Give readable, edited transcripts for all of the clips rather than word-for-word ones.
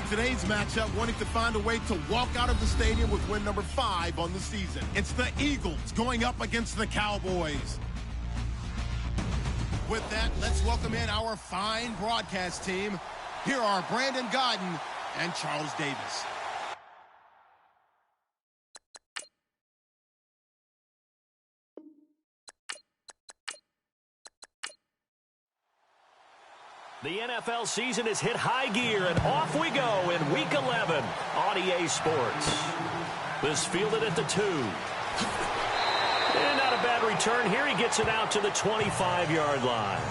today's matchup wanting to find a way to walk out of the stadium with win number 5 on the season. It's the Eagles going up against the Cowboys. With that, let's welcome in our fine broadcast team. Here are Brandon Godden and Charles Davis. The NFL season has hit high gear, and off we go in Week 11 on EA Sports. This fielded at the 2. And not a bad return here. He gets it out to the 25-yard line.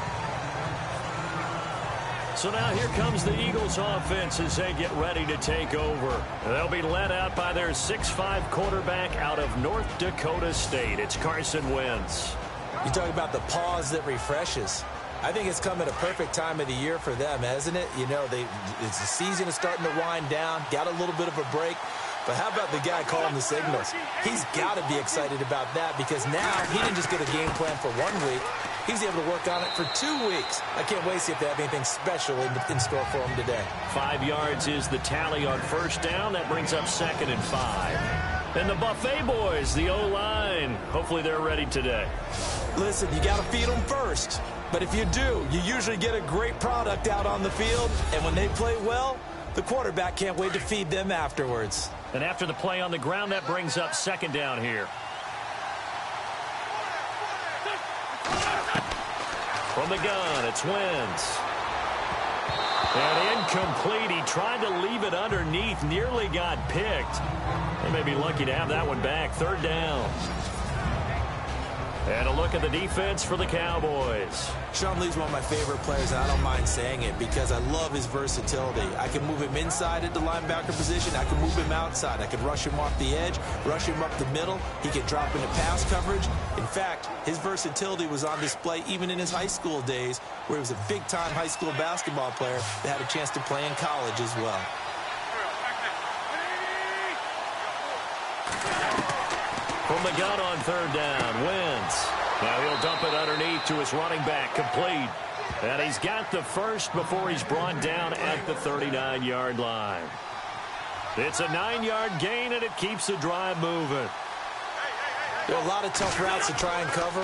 So now here comes the Eagles offense as they get ready to take over. They'll be led out by their 6'5 quarterback out of North Dakota State. It's Carson Wentz. You talk about the pause that refreshes. I think it's come at a perfect time of the year for them, hasn't it? You know, the season is starting to wind down, got a little bit of a break. But how about the guy calling the signals? He's got to be excited about that because now he didn't just get a game plan for 1 week. He's able to work on it for 2 weeks. I can't wait to see if they have anything special in store for him today. 5 yards is the tally on first down. That brings up 2nd and 5. And the Buffet boys, the O-line, hopefully they're ready today. Listen, you got to feed them first. But if you do, you usually get a great product out on the field. And when they play well, the quarterback can't wait to feed them afterwards. And after the play on the ground, that brings up 2nd down here. From the gun, it's Wentz. And incomplete. He tried to leave it underneath, nearly got picked. They may be lucky to have that one back. 3rd down. And a look at the defense for the Cowboys. Sean Lee's one of my favorite players, and I don't mind saying it because I love his versatility. I can move him inside at the linebacker position. I can move him outside. I can rush him off the edge, rush him up the middle. He can drop into pass coverage. In fact, his versatility was on display even in his high school days, where he was a big-time high school basketball player that had a chance to play in college as well. From the gun on 3rd down, Wentz. Now he'll dump it underneath to his running back, complete. And he's got the first before he's brought down at the 39-yard line. It's a 9-yard gain, and it keeps the drive moving. There are a lot of tough routes to try and cover.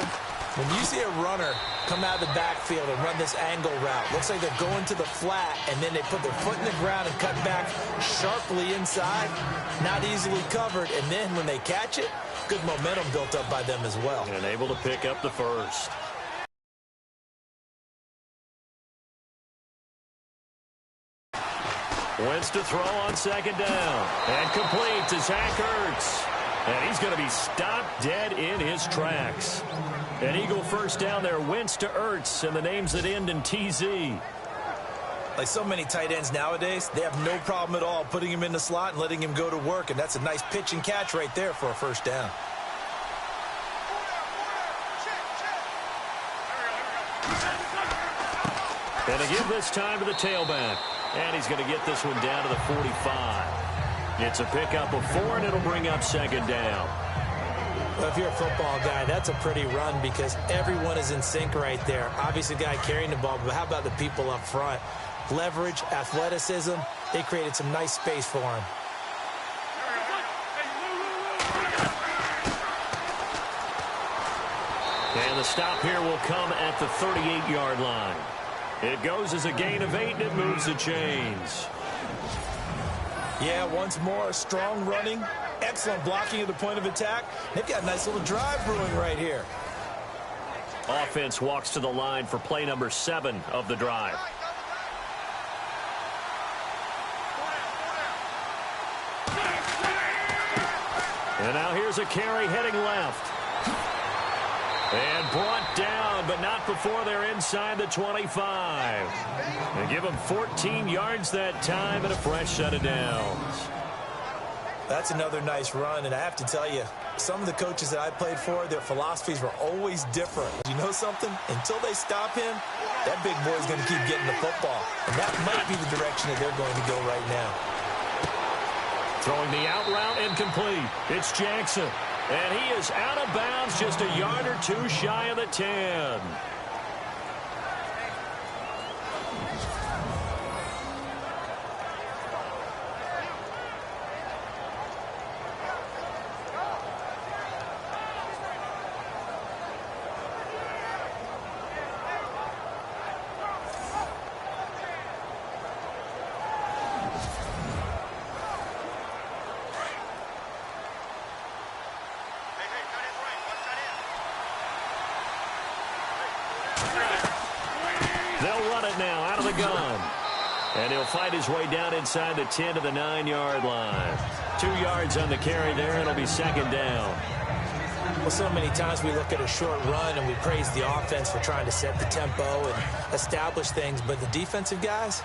When you see a runner come out of the backfield and run this angle route, looks like they're going to the flat, and then they put their foot in the ground and cut back sharply inside, not easily covered, and then when they catch it, good momentum built up by them as well. And able to pick up the first. Wentz to throw on 2nd down. And complete to Zach Ertz. And he's going to be stopped dead in his tracks. An Eagle first down there, Wentz to Ertz, and the names that end in TZ. Like so many tight ends nowadays, they have no problem at all putting him in the slot and letting him go to work, and that's a nice pitch and catch right there for a first down. And to give this time to the tailback. And he's going to get this one down to the 45. It's a pickup of 4, and it'll bring up 2nd down. Well, if you're a football guy, that's a pretty run because everyone is in sync right there. Obviously, the guy carrying the ball, but how about the people up front? Leverage, athleticism, they created some nice space for him. And the stop here will come at the 38-yard line. It goes as a gain of 8, and it moves the chains. Yeah, once more, strong running, excellent blocking at the point of attack. They've got a nice little drive brewing right here. Offense walks to the line for play number 7 of the drive. And now here's a carry heading left. And brought down, but not before they're inside the 25. They give them 14 yards that time and a fresh set of downs. That's another nice run, and I have to tell you, some of the coaches that I played for, their philosophies were always different. You know something? Until they stop him, that big boy's going to keep getting the football. And that might be the direction that they're going to go right now. Throwing the out route incomplete. It's Jackson. And he is out of bounds just a yard or 2 shy of the 10. the gun. And he'll fight his way down inside the 10 to the 9-yard line. 2 yards on the carry there, and it'll be second down. Well, so many times we look at a short run and we praise the offense for trying to set the tempo and establish things, but the defensive guys,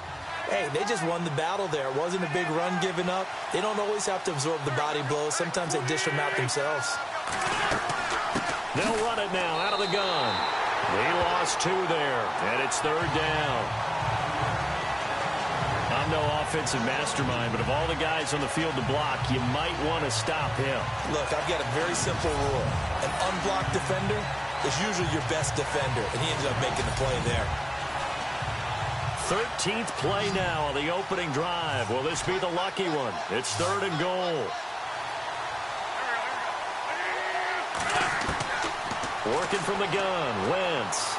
hey, they just won the battle there. It wasn't a big run given up. They don't always have to absorb the body blows. Sometimes they dish them out themselves. They'll run it now out of the gun. They lost 2 there, and it's third down. I'm no offensive mastermind, but of all the guys on the field to block, you might want to stop him. Look, I've got a very simple rule. An unblocked defender is usually your best defender, and he ended up making the play there. 13th play now on the opening drive. Will this be the lucky one? It's third and goal. Working from the gun, Wentz.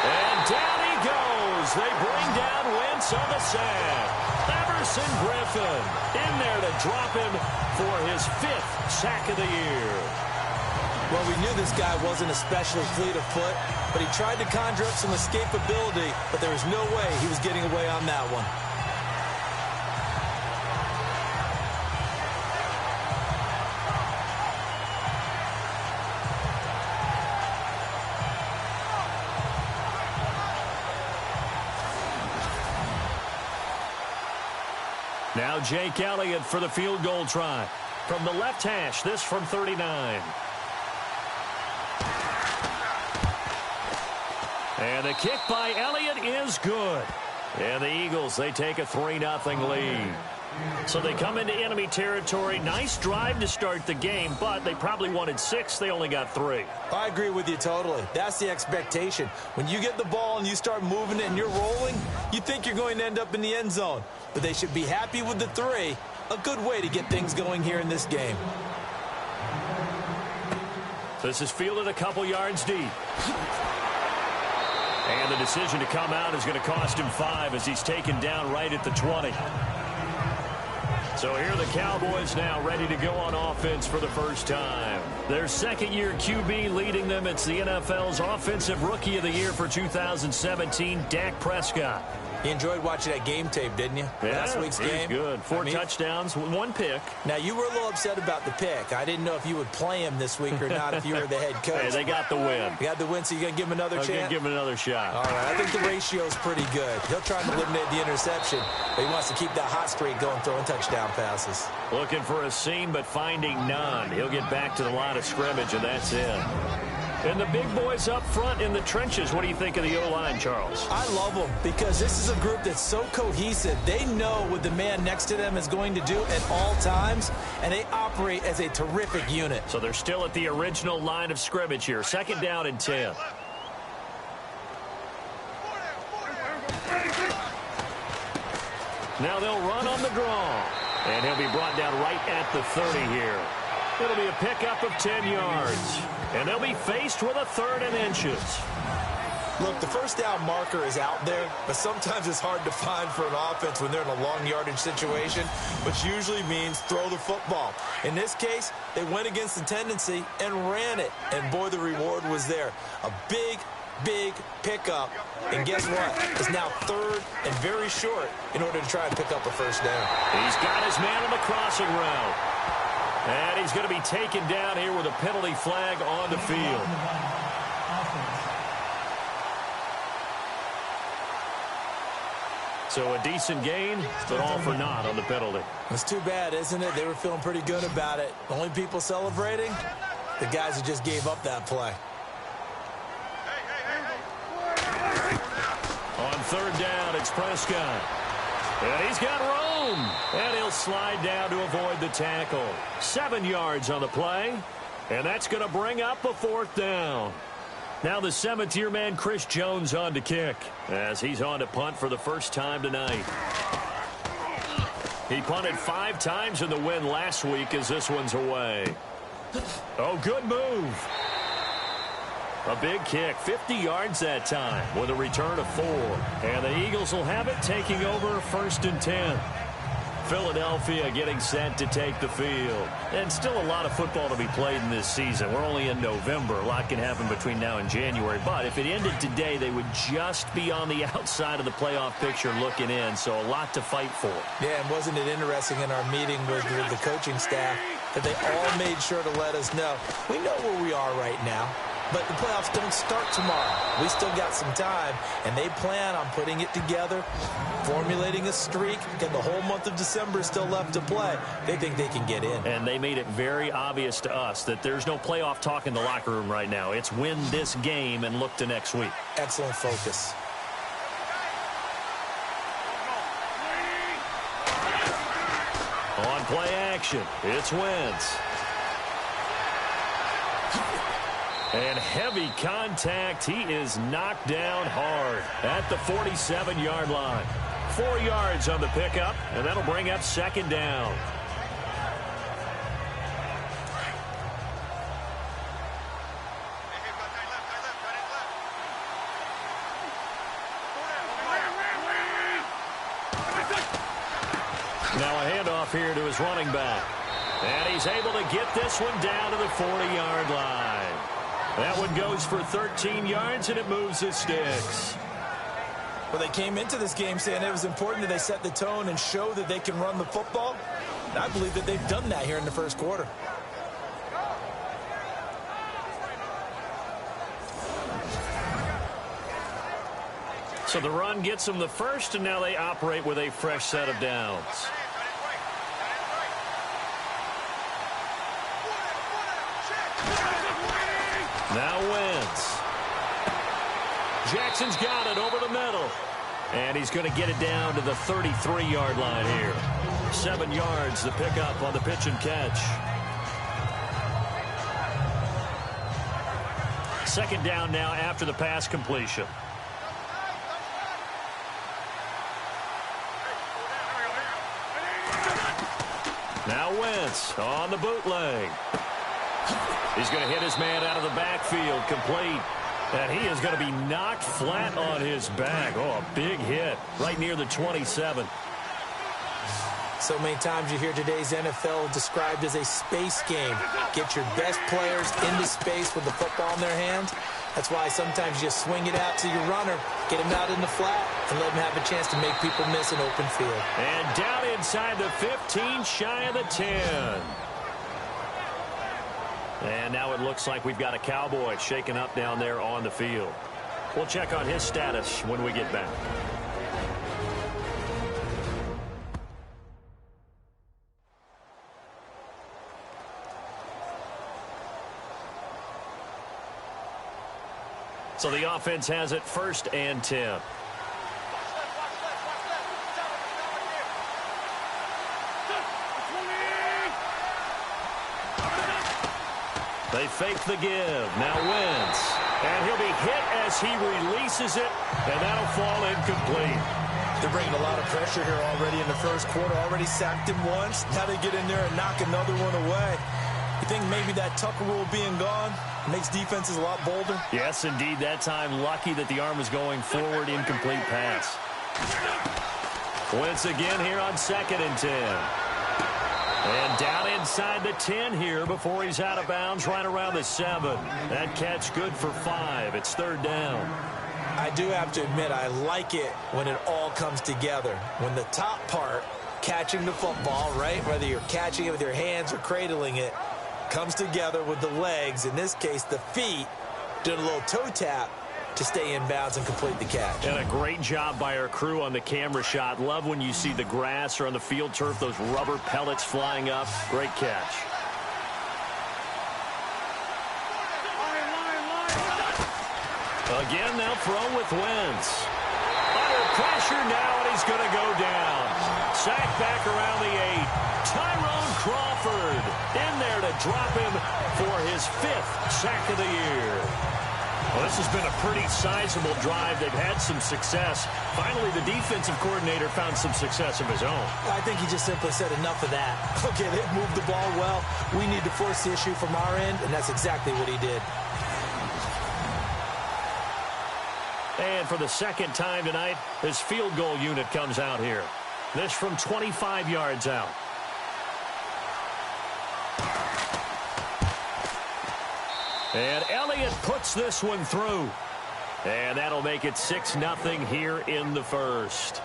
And down he goes. They bring down Wentz on the sack. Everson Griffin in there to drop him for his 5th sack of the year. Well, we knew this guy wasn't especially fleet of foot, but he tried to conjure up some escapability, but there was no way he was getting away on that one. Now Jake Elliott for the field goal try. From the left hash, this from 39. And the kick by Elliott is good. And the Eagles, they take a 3-0 lead. So they come into enemy territory. Nice drive to start the game, but they probably wanted 6. They only got 3. I agree with you totally. That's the expectation. When you get the ball and you start moving it and you're rolling, you think you're going to end up in the end zone. But they should be happy with the 3. A good way to get things going here in this game. This is fielded a couple yards deep. And the decision to come out is going to cost him 5 as he's taken down right at the 20. So here are the Cowboys now ready to go on offense for the first time. Their second-year QB leading them. It's the NFL's Offensive Rookie of the Year for 2017, Dak Prescott. You enjoyed watching that game tape, didn't you? Yeah, last week's game. Good. 4 touchdowns, 1 pick. Now, you were a little upset about the pick. I didn't know if you would play him this week or not if you were the head coach. Hey, they got the win. You got the win, so you're going to give him another chance? I'm going to give him another shot. All right, I think the ratio's pretty good. He'll try and eliminate the interception, but he wants to keep that hot streak going, throwing touchdown passes. Looking for a seam, but finding none. He'll get back to the line of scrimmage, and that's it. And the big boys up front in the trenches. What do you think of the O-line, Charles? I love them because this is a group that's so cohesive. They know what the man next to them is going to do at all times, and they operate as a terrific unit. So they're still at the original line of scrimmage here. Second down and 10. Now they'll run on the draw. And he'll be brought down right at the 30 here. It'll be a pickup of 10 yards. And they'll be faced with a 3rd and inches. Look, the first down marker is out there, but sometimes it's hard to find for an offense when they're in a long yardage situation, which usually means throw the football. In this case, they went against the tendency and ran it. And, boy, the reward was there. A big pickup. And guess what? It's now 3rd and very short in order to try and pick up a first down. He's got his man on the crossing route. And he's going to be taken down here with a penalty flag on the field. So a decent gain, but all for naught on the penalty. It's too bad, isn't it? They were feeling pretty good about it. The only people celebrating, the guys who just gave up that play. On 3rd down, it's Prescott. And he's got room. And he'll slide down to avoid the tackle. 7 yards on the play. And that's going to bring up a 4th down. Now the 7th-year man, Chris Jones, on to kick. As he's on to punt for the first time tonight. He punted 5 times in the win last week as this one's away. Oh, good move. A big kick, 50 yards that time with a return of 4. And the Eagles will have it, taking over 1st and 10. Philadelphia getting set to take the field. And still a lot of football to be played in this season. We're only in November. A lot can happen between now and January. But if it ended today, they would just be on the outside of the playoff picture looking in. So a lot to fight for. Yeah, and wasn't it interesting in our meeting with the coaching staff that they all made sure to let us know, we know where we are right now, but the playoffs don't start tomorrow. We still got some time, and they plan on putting it together, formulating a streak, and the whole month of December is still left to play. They think they can get in. And they made it very obvious to us that there's no playoff talk in the locker room right now. It's win this game and look to next week. Excellent focus. On play action, it's Wentz. And heavy contact. He is knocked down hard at the 47-yard line. 4 yards on the pickup, and that'll bring up second down. Now a handoff here to his running back. And he's able to get this one down to the 40-yard line. That one goes for 13 yards, and it moves his sticks. Well, they came into this game saying it was important that they set the tone and show that they can run the football. And I believe that they've done that here in the first quarter. So the run gets them the first, and now they operate with a fresh set of downs. Now Wentz. Jackson's got it over the middle. And he's going to get it down to the 33-yard line here. 7 yards, the pickup on the pitch and catch. Second down now after the pass completion. Now Wentz on the bootleg. He's going to hit his man out of the backfield, complete. And he is going to be knocked flat on his back. Oh, a big hit right near the 27. So many times you hear today's NFL described as a space game. Get your best players into space with the football in their hands. That's why sometimes you swing it out to your runner, get him out in the flat, and let him have a chance to make people miss an open field. And down inside the 15, shy of the 10. And now it looks like we've got a Cowboy shaken up down there on the field. We'll check on his status when we get back. So the offense has it 1st and 10. They fake the give. Now Wentz. And he'll be hit as he releases it, and that'll fall incomplete. They're bringing a lot of pressure here already in the first quarter. Already sacked him once. Now they get in there and knock another one away. You think maybe that Tucker rule being gone makes defenses a lot bolder? Yes, indeed. That time, lucky that the arm was going forward. Incomplete pass. Wentz again here on 2nd and 10. And down inside the 10 here before he's out of bounds right around the 7. That catch good for 5. It's 3rd down. I do have to admit, I like it when it all comes together. When the top part, catching the football, right, whether you're catching it with your hands or cradling it, comes together with the legs, in this case the feet, doing a little toe tap to stay in bounds and complete the catch. And a great job by our crew on the camera shot. Love when you see the grass or on the field turf, those rubber pellets flying up. Great catch. Again, they'll throw with Wentz. Under pressure now, and he's going to go down. Sacked back around the 8. Tyrone Crawford in there to drop him for his 5th sack of the year. Well, this has been a pretty sizable drive. They've had some success. Finally, the defensive coordinator found some success of his own. I think he just simply said enough of that. Okay, they've moved the ball well. We need to force the issue from our end, and that's exactly what he did. And for the 2nd time tonight, his field goal unit comes out here. This from 25 yards out. And Elliott puts this one through. And that'll make it 6-0 here in the first.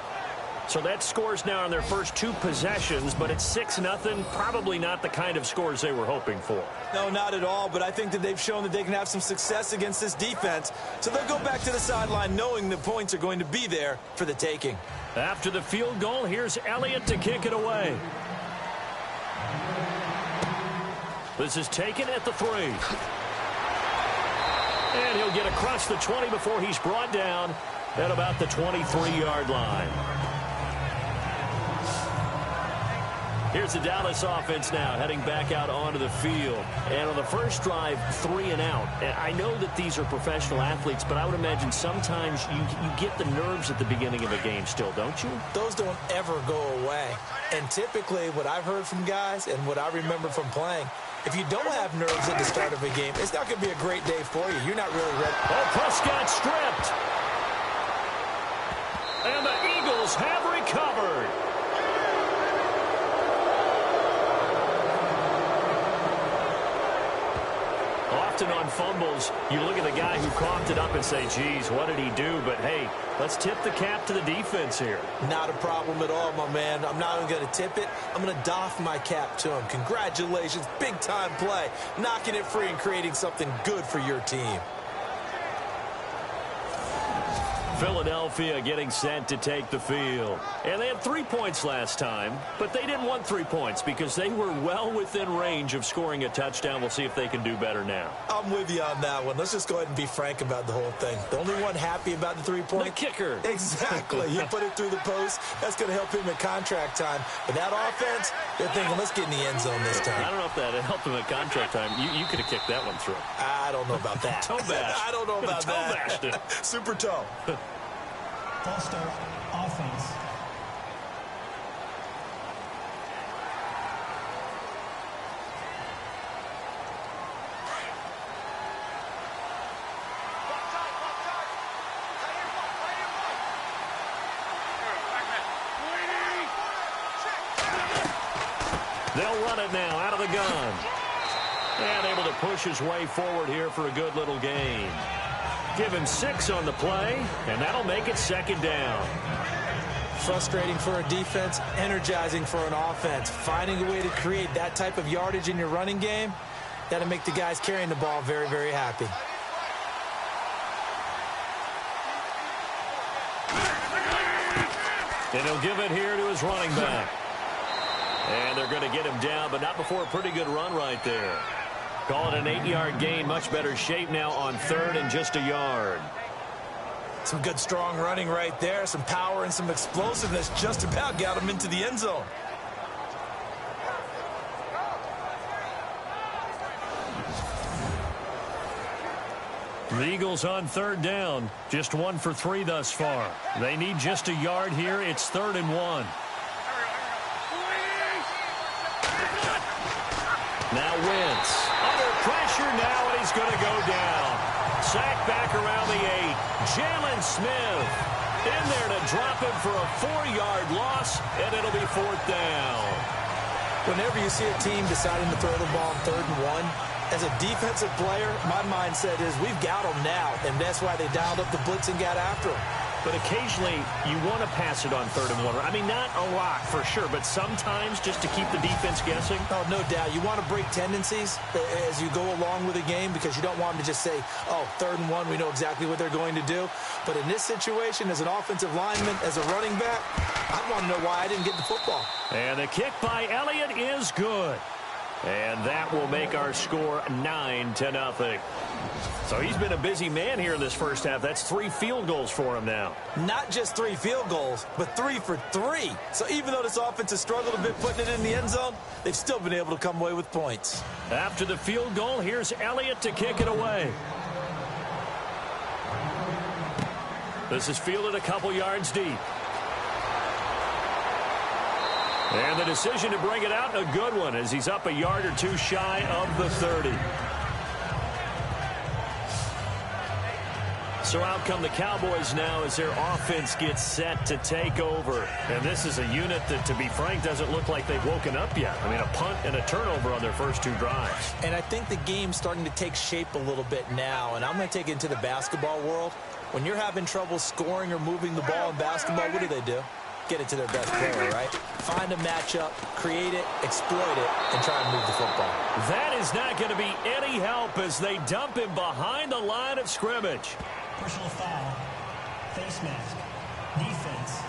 So that scores now on their first 2 possessions, but it's 6-0. Probably not the kind of scores they were hoping for. No, not at all, but I think that they've shown that they can have some success against this defense. So they'll go back to the sideline knowing the points are going to be there for the taking. After the field goal, here's Elliott to kick it away. This is taken at the 3. And he'll get across the 20 before he's brought down at about the 23-yard line. Here's the Dallas offense now heading back out onto the field. And on the first drive, 3 and out. And I know that these are professional athletes, but I would imagine sometimes you get the nerves at the beginning of a game still, don't you? Those don't ever go away. And typically what I've heard from guys and what I remember from playing, if you don't have nerves at the start of a game, it's not going to be a great day for you. You're not really ready. Oh, Prescott stripped. And the Eagles have recovered. Often on fumbles, you look at the guy who coughed it up and say, geez, what did he do? But, hey, let's tip the cap to the defense here. Not a problem at all, my man. I'm not even going to tip it. I'm going to doff my cap to him. Congratulations. Big-time play. Knocking it free and creating something good for your team. Philadelphia getting set to take the field. And they had 3 points last time, but they didn't want 3 points because they were well within range of scoring a touchdown. We'll see if they can do better now. I'm with you on that one. Let's just go ahead and be frank about the whole thing. The only one happy about the 3-point? The kicker. Exactly. You put it through the post. That's going to help him at contract time. But that offense, they're thinking, let's get in the end zone this time. I don't know if that helped him at contract time. You could have kicked that one through. I don't know about that. Toe bash. I don't know about toe that. Bashed it. Super toe. False start, offense. They'll run it now out of the gun. And able to push his way forward here for a good little gain. Give him 6 on the play, and that'll make it 2nd down. Frustrating for a defense, energizing for an offense. Finding a way to create that type of yardage in your running game, that'll make the guys carrying the ball very, very happy. And he'll give it here to his running back. And they're going to get him down, but not before a pretty good run right there. Call it an 8-yard gain. Much better shape now on 3rd and just a yard. Some good, strong running right there. Some power and some explosiveness just about got him into the end zone. The Eagles on 3rd down. Just 1 for 3 thus far. They need just a yard here. It's 3rd and 1. Now Wentz. Under pressure now, and he's going to go down. Sacked back around the 8. Jalen Smith in there to drop him for a 4-yard loss, and it'll be 4th down. Whenever you see a team deciding to throw the ball on 3rd and 1, as a defensive player, my mindset is we've got them now, and that's why they dialed up the blitz and got after them. But occasionally, you want to pass it on 3rd and 1. I mean, not a lot for sure, but sometimes just to keep the defense guessing. Oh, no doubt. You want to break tendencies as you go along with a game because you don't want them to just say, oh, 3rd and 1, we know exactly what they're going to do. But in this situation, as an offensive lineman, as a running back, I want to know why I didn't get the football. And the kick by Elliott is good. And that will make our score 9-0. So he's been a busy man here in this first half. That's 3 field goals for him now. Not just 3 field goals, but 3 for 3. So even though this offense has struggled a bit putting it in the end zone, they've still been able to come away with points. After the field goal, here's Elliott to kick it away. This is fielded a couple yards deep. And the decision to bring it out, a good one, as he's up a yard or 2 shy of the 30. So out come the Cowboys now as their offense gets set to take over. And this is a unit that, to be frank, doesn't look like they've woken up yet. I mean, a punt and a turnover on their first 2 drives. And I think the game's starting to take shape a little bit now. And I'm going to take it into the basketball world. When you're having trouble scoring or moving the ball in basketball, what do? Get it to their best player, right? Find a matchup, create it, exploit it, and try and move the football. That is not going to be any help as they dump him behind the line of scrimmage. Personal foul. Face mask. Defense.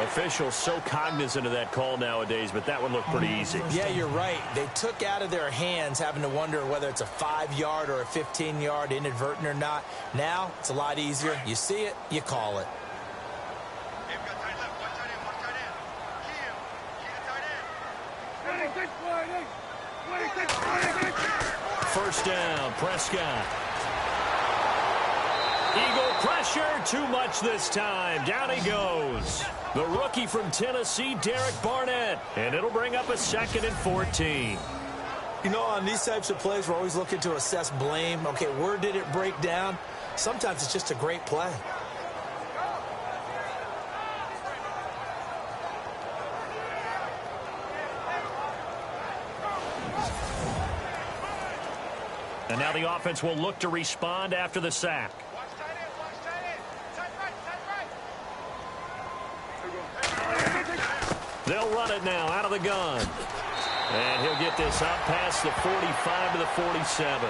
Officials so cognizant of that call nowadays, but that one looked pretty easy. Yeah, you're right. They took out of their hands having to wonder whether it's a 5-yard or a 15-yard inadvertent or not. Now, it's a lot easier. You see it, you call it. First down, Prescott. Eagle pressure, too much this time. Down he goes. The rookie from Tennessee, Derek Barnett. And it'll bring up a 2nd and 14. You know, on these types of plays, we're always looking to assess blame. Okay, where did it break down? Sometimes it's just a great play. And now the offense will look to respond after the sack. They'll run it now out of the gun. And he'll get this up past the 45 to the 47.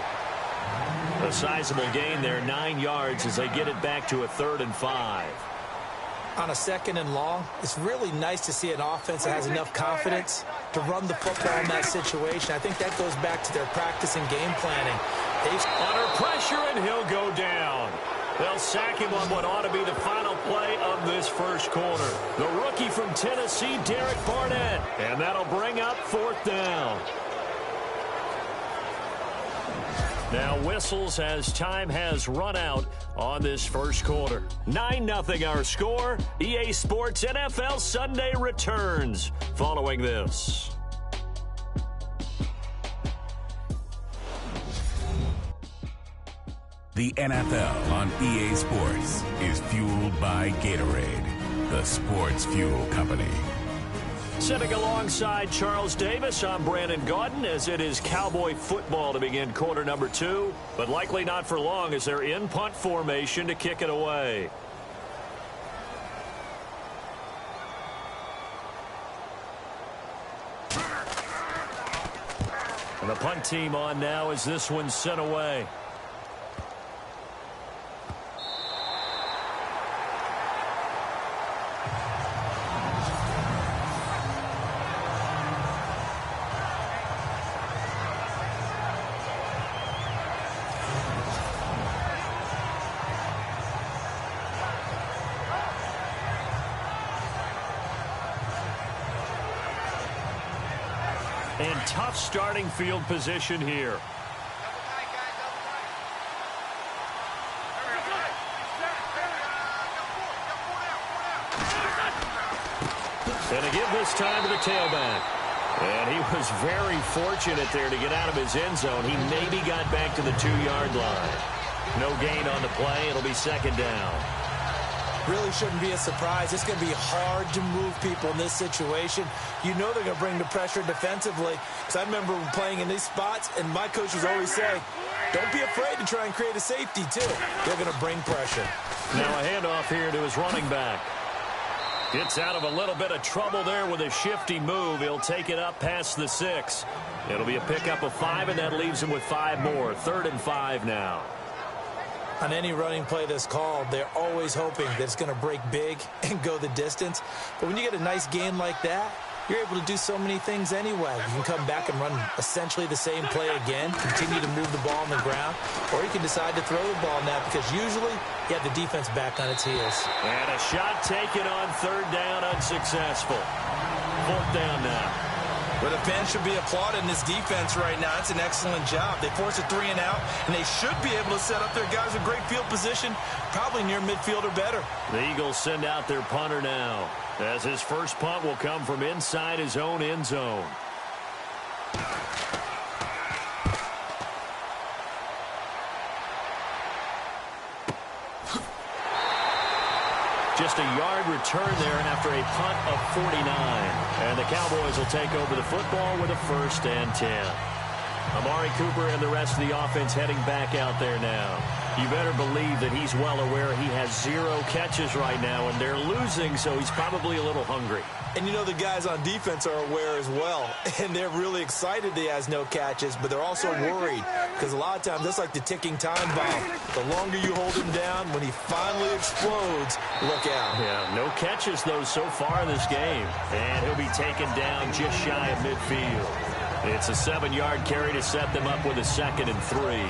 A sizable gain there, 9 yards as they get it back to a 3rd and 5. On a 2nd and long, it's really nice to see an offense that has enough confidence to run the football in that situation. I think that goes back to their practice and game planning. Under pressure, and he'll go down. They'll sack him on what ought to be the final play of this first quarter. The rookie from Tennessee, Derek Barnett. And that'll bring up 4th down. Now whistles as time has run out on this first quarter. 9-0 our score. EA Sports NFL Sunday returns following this. The NFL on EA Sports is fueled by Gatorade, the sports fuel company. Sitting alongside Charles Davis, I'm Brandon Gaudin as it is Cowboy football to begin quarter number 2, but likely not for long as they're in punt formation to kick it away. And the punt team on now as this one's sent away. And tough starting field position here. And a give this time to the tailback. And he was very fortunate there to get out of his end zone. He maybe got back to the 2-yard line. No gain on the play. It'll be 2nd down. Really shouldn't be a surprise. It's going to be hard to move people in this situation. You know they're going to bring the pressure defensively. Because I remember playing in these spots, and my coach was always saying, don't be afraid to try and create a safety, too. They're going to bring pressure. Now a handoff here to his running back. Gets out of a little bit of trouble there with a shifty move. He'll take it up past the 6. It'll be a pickup of 5, and that leaves him with 5 more. 3rd and 5 now. On any running play that's called, they're always hoping that it's going to break big and go the distance. But when you get a nice game like that, you're able to do so many things anyway. You can come back and run essentially the same play again, continue to move the ball on the ground, or you can decide to throw the ball now because usually you have the defense back on its heels. And a shot taken on 3rd down, unsuccessful. 4th down now. Well, the fans should be applauding this defense right now. It's an excellent job. They force a 3 and out, and they should be able to set up their guys in great field position, probably near midfield or better. The Eagles send out their punter now, as his first punt will come from inside his own end zone. Just a yard return there after a punt of 49. And the Cowboys will take over the football with a 1st and 10. Amari Cooper and the rest of the offense heading back out there now. You better believe that he's well aware he has 0 catches right now, and they're losing, so he's probably a little hungry. And you know the guys on defense are aware as well, and they're really excited he has no catches, but they're also worried because a lot of times that's like the ticking time bomb. The longer you hold him down, when he finally explodes, look out. Yeah, no catches, though, so far in this game. And he'll be taken down just shy of midfield. It's a 7-yard carry to set them up with a 2nd and 3.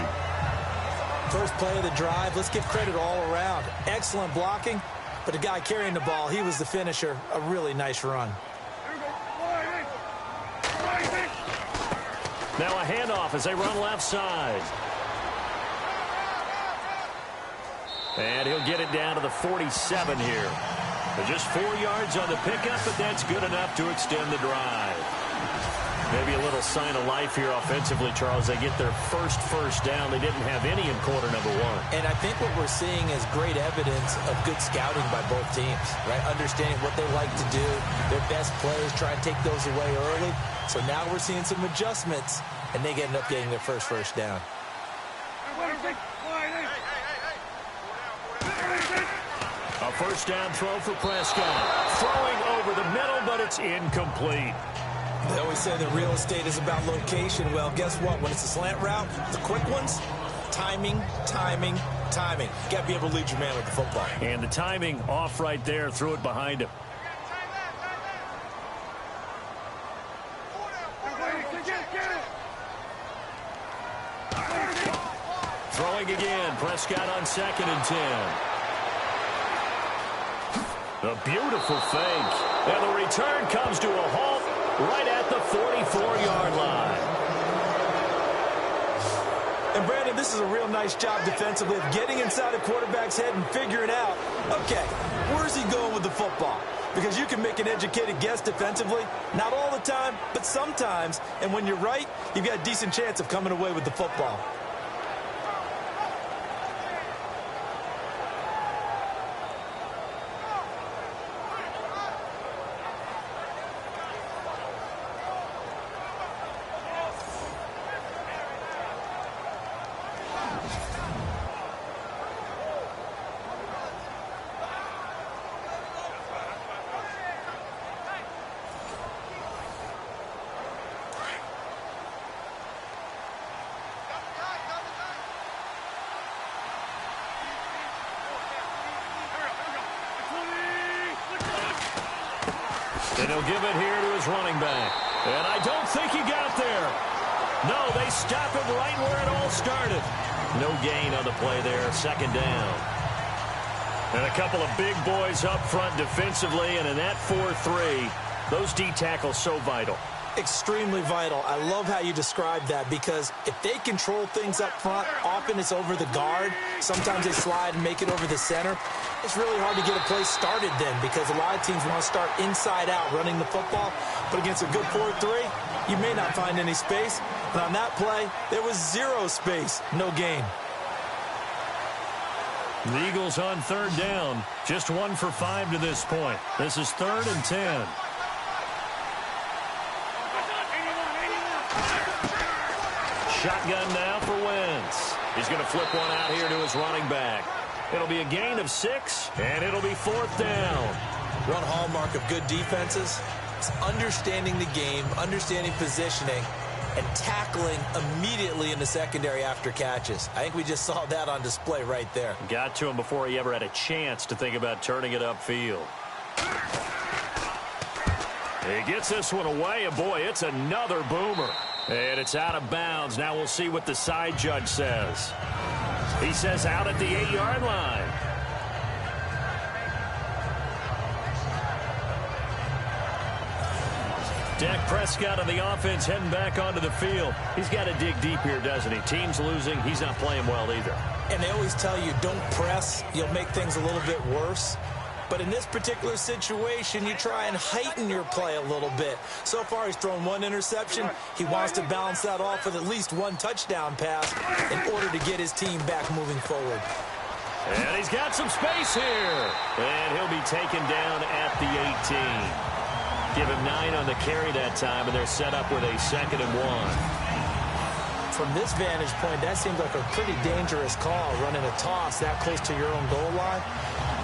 First play of the drive, let's give credit all around. Excellent blocking, but the guy carrying the ball, he was the finisher. A really nice run. Now a handoff as they run left side. And he'll get it down to the 47 here. Just 4 yards on the pickup, but that's good enough to extend the drive. Maybe a little sign of life here offensively, Charles. They get their first down. They didn't have any in quarter number 1. And I think what we're seeing is great evidence of good scouting by both teams, right? Understanding what they like to do, their best plays, try and take those away early. So now we're seeing some adjustments, and they end up getting their first down. A 1st down throw for Prescott. Throwing over the middle, but it's incomplete. They always say that real estate is about location. Well, guess what? When it's a slant route, the quick ones, timing. You got to be able to lead your man with the football. And the timing off right there. Threw it behind him. Throwing again. Prescott on 2nd and 10. A beautiful fake. And the return comes to a halt right at the 44-yard line. And, Brandon, this is a real nice job defensively of getting inside a quarterback's head and figuring out, okay, where's he going with the football? Because you can make an educated guess defensively. Not all the time, but sometimes. And when you're right, you've got a decent chance of coming away with the football. And he'll give it here to his running back. And I don't think he got there. No, they stop him right where it all started. No gain on the play there. 2nd down. And a couple of big boys up front defensively. And in that 4-3, those D tackles so vital. Extremely vital. I love how you described that because if they control things up front, often it's over the guard. Sometimes they slide and make it over the center. It's really hard to get a play started then because a lot of teams want to start inside out running the football. But against a good 4-3, you may not find any space. And on that play, there was 0 space, no gain. The Eagles on 3rd down. Just 1 for 5 to this point. This is 3rd and 10. Shotgun now for Wentz. He's going to flip one out here to his running back. It'll be a gain of 6, and it'll be 4th down. One hallmark of good defenses is understanding the game, understanding positioning, and tackling immediately in the secondary after catches. I think we just saw that on display right there. Got to him before he ever had a chance to think about turning it upfield. He gets this one away, and boy, it's another boomer. And it's out of bounds. Now we'll see what the side judge says. He says out at the 8-yard line. Dak Prescott on the offense heading back onto the field. He's got to dig deep here, doesn't he? Team's losing. He's not playing well either. And they always tell you, don't press. You'll make things a little bit worse. But in this particular situation, you try and heighten your play a little bit. So far, he's thrown 1 interception. He wants to balance that off with at least 1 touchdown pass in order to get his team back moving forward. And he's got some space here. And he'll be taken down at the 18. Give him 9 on the carry that time, and they're set up with a 2nd and 1. From this vantage point, that seems like a pretty dangerous call, running a toss that close to your own goal line.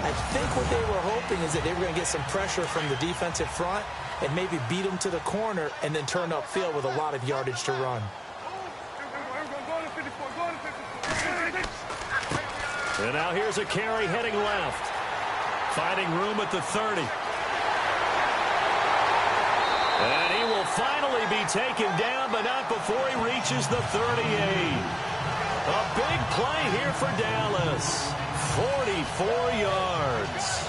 I think what they were hoping is that they were going to get some pressure from the defensive front and maybe beat them to the corner and then turn upfield with a lot of yardage to run. And now here's a carry heading left. Finding room at the 30. And he will finally be taken down, but not before he reaches the 38. A big play here for Dallas. 44 yards.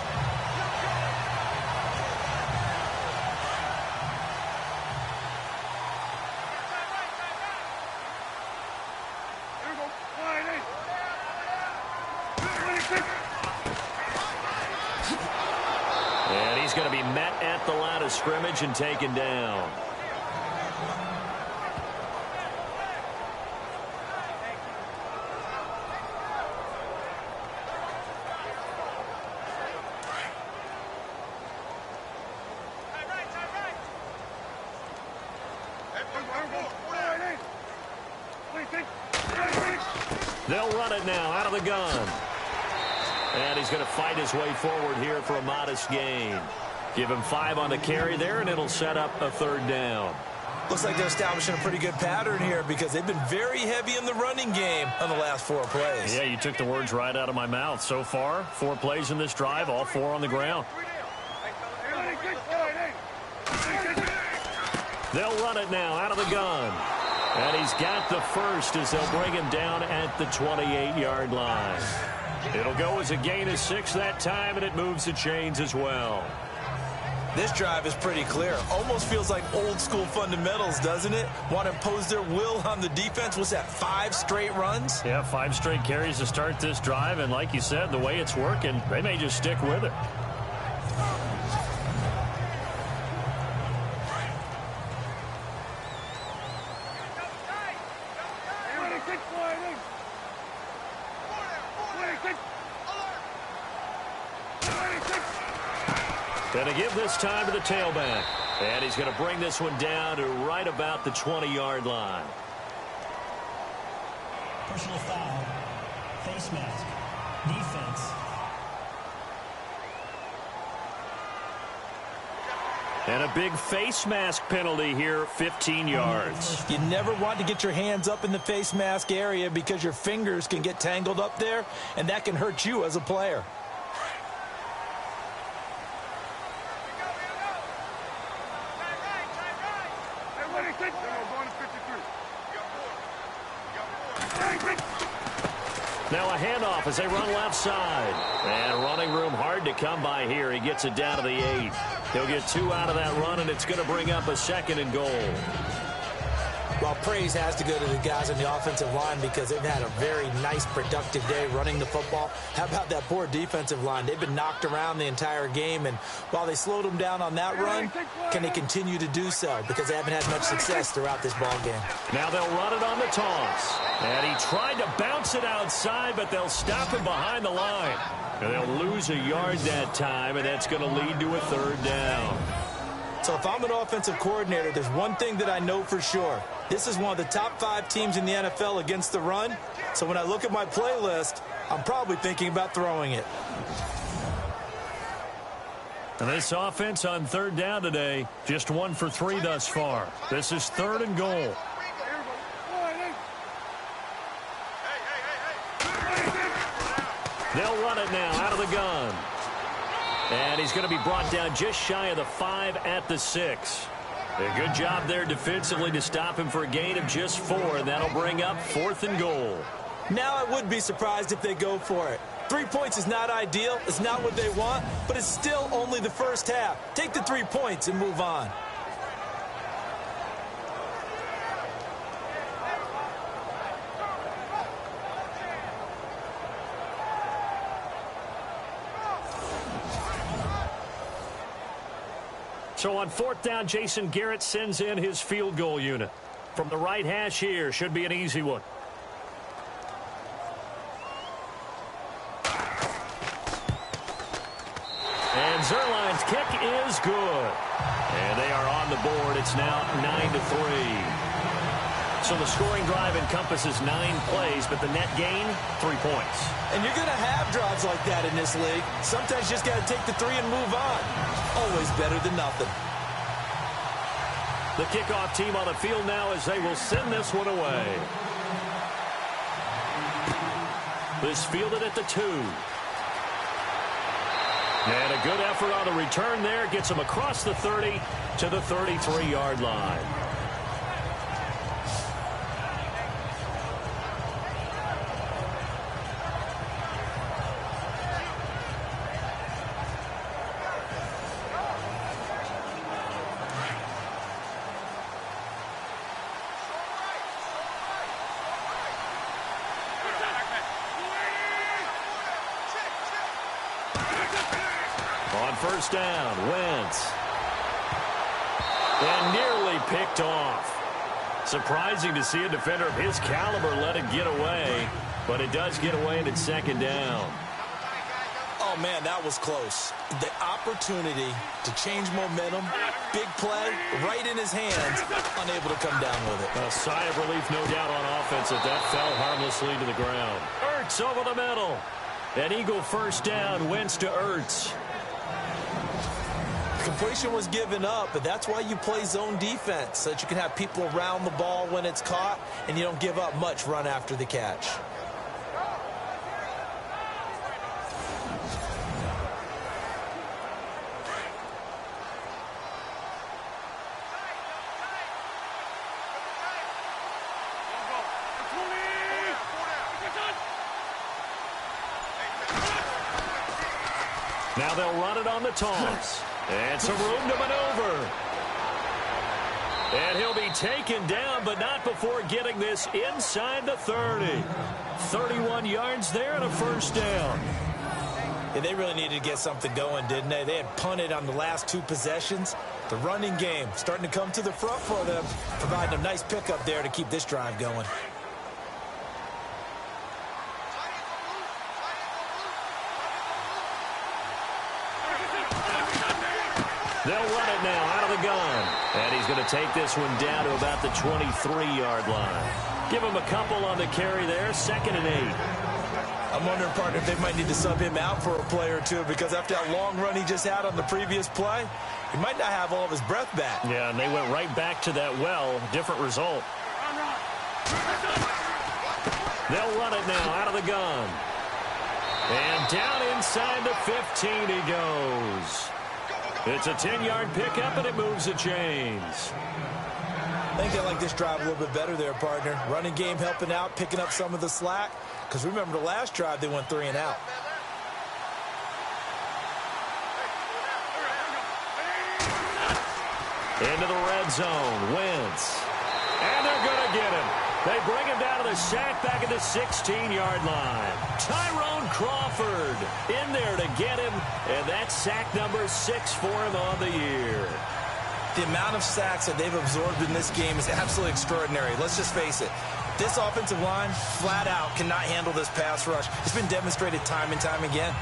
And he's going to be met at the line of scrimmage and taken down. They'll run it now out of the gun. And he's going to fight his way forward here for a modest gain. Give him 5 on the carry there, and it'll set up a 3rd down. Looks like they're establishing a pretty good pattern here because they've been very heavy in the running game on the last 4 plays. Yeah, you took the words right out of my mouth. So far, 4 plays in this drive, all 4 on the ground. They'll run it now out of the gun. And he's got the first as they'll bring him down at the 28-yard line. It'll go as a gain of 6 that time, and it moves the chains as well. This drive is pretty clear. Almost feels like old school fundamentals, doesn't it? Want to impose their will on the defense. Was that 5 straight runs? Yeah, 5 straight carries to start this drive, and like you said, the way it's working, they may just stick with it. Going to give this time to the tailback. And he's going to bring this one down to right about the 20-yard line. Personal foul. Face mask. Defense. And a big face mask penalty here, 15 yards. You never want to get your hands up in the face mask area because your fingers can get tangled up there, and that can hurt you as a player. Now a handoff as they run left side. And running room hard to come by here. He gets it down to the 8. He'll get 2 out of that run, and it's going to bring up a 2nd and goal. Well, praise has to go to the guys on the offensive line because they've had a very nice, productive day running the football. How about that poor defensive line? They've been knocked around the entire game, and while they slowed them down on that run, can they continue to do so? Because they haven't had much success throughout this ball game. Now they'll run it on the toss. And he tried to bounce it outside, but they'll stop him behind the line. And they'll lose a yard that time, and that's going to lead to a 3rd down. So if I'm an offensive coordinator, there's one thing that I know for sure. This is one of the top 5 teams in the NFL against the run. So when I look at my playlist, I'm probably thinking about throwing it. And this offense on 3rd down today, just 1 for 3 thus far. This is 3rd and goal. They'll run it now out of the gun. And he's going to be brought down just shy of the 5 at the 6. A good job there defensively to stop him for a gain of just 4, and that'll bring up 4th and goal. Now I would be surprised if they go for it. 3 points is not ideal. It's not what they want, but it's still only the first half. Take the 3 points and move on. So on 4th down, Jason Garrett sends in his field goal unit. From the right hash here, should be an easy one. Zerline's kick is good. And they are on the board. It's now 9-3. So the scoring drive encompasses 9 plays, but the net gain, 3 points. And you're going to have drives like that in this league. Sometimes you just got to take the 3 and move on. Always better than nothing. The kickoff team on the field now as they will send this one away. This fielded at the 2. And a good effort on the return there. Gets him across the 30 to the 33-yard line. On first down, Wentz. And nearly picked off. Surprising to see a defender of his caliber let it get away, but it does get away and it's second down. Oh, man, that was close. The opportunity to change momentum, big play, right in his hands, unable to come down with it. A sigh of relief, no doubt, on offense that fell harmlessly to the ground. Ertz over the middle. An Eagle first down, Wentz to Ertz. Completion was given up, but that's why you play zone defense, so that you can have people around the ball when it's caught, and you don't give up much run after the catch. Now they'll run it on the toss. And some room to maneuver. And he'll be taken down, but not before getting this inside the 30. 31 yards there and a first down. Yeah, they really needed to get something going, didn't they? They had punted on the last 2 possessions. The running game starting to come to the front for them, providing a nice pickup there to keep this drive going. They'll run it now out of the gun. And he's going to take this one down to about the 23-yard line. Give him a couple on the carry there. 2nd and 8. I'm wondering, partner, if they might need to sub him out for a play or two, because after that long run he just had on the previous play, he might not have all of his breath back. Yeah, and they went right back to that well. Different result. They'll run it now out of the gun. And down inside the 15 he goes. It's a 10-yard pickup, and it moves the chains. I think they like this drive a little bit better there, partner. Running game helping out, picking up some of the slack. Because remember, the last drive, they went 3 and out. Into the red zone, Wentz. And they're going to get him. They bring him down to the sack back at the 16-yard line. Tyrone Crawford in there to get him, and that's sack number 6 for him on the year. The amount of sacks that they've absorbed in this game is absolutely extraordinary. Let's just face it. This offensive line, flat out, cannot handle this pass rush. It's been demonstrated time and time again.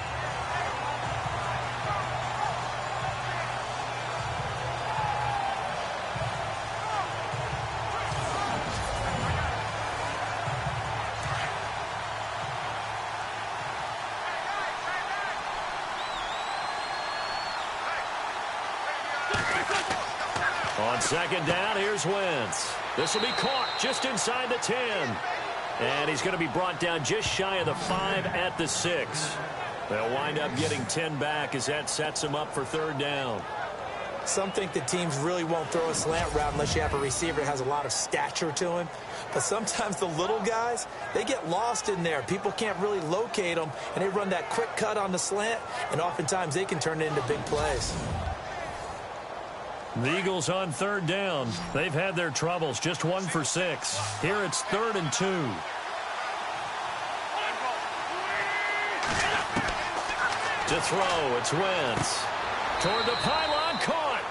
On 2nd down, here's Wentz. This will be caught just inside the 10. And he's going to be brought down just shy of the 5 at the 6. They'll wind up getting 10 back as that sets them up for 3rd down. Some think that teams really won't throw a slant route unless you have a receiver that has a lot of stature to him. But sometimes the little guys, they get lost in there. People can't really locate them, and they run that quick cut on the slant, and oftentimes they can turn it into big plays. The Eagles on 3rd down. They've had their troubles, just 1 for 6. Here it's 3rd and 2. To throw, it's Wentz. Toward the pylon, caught.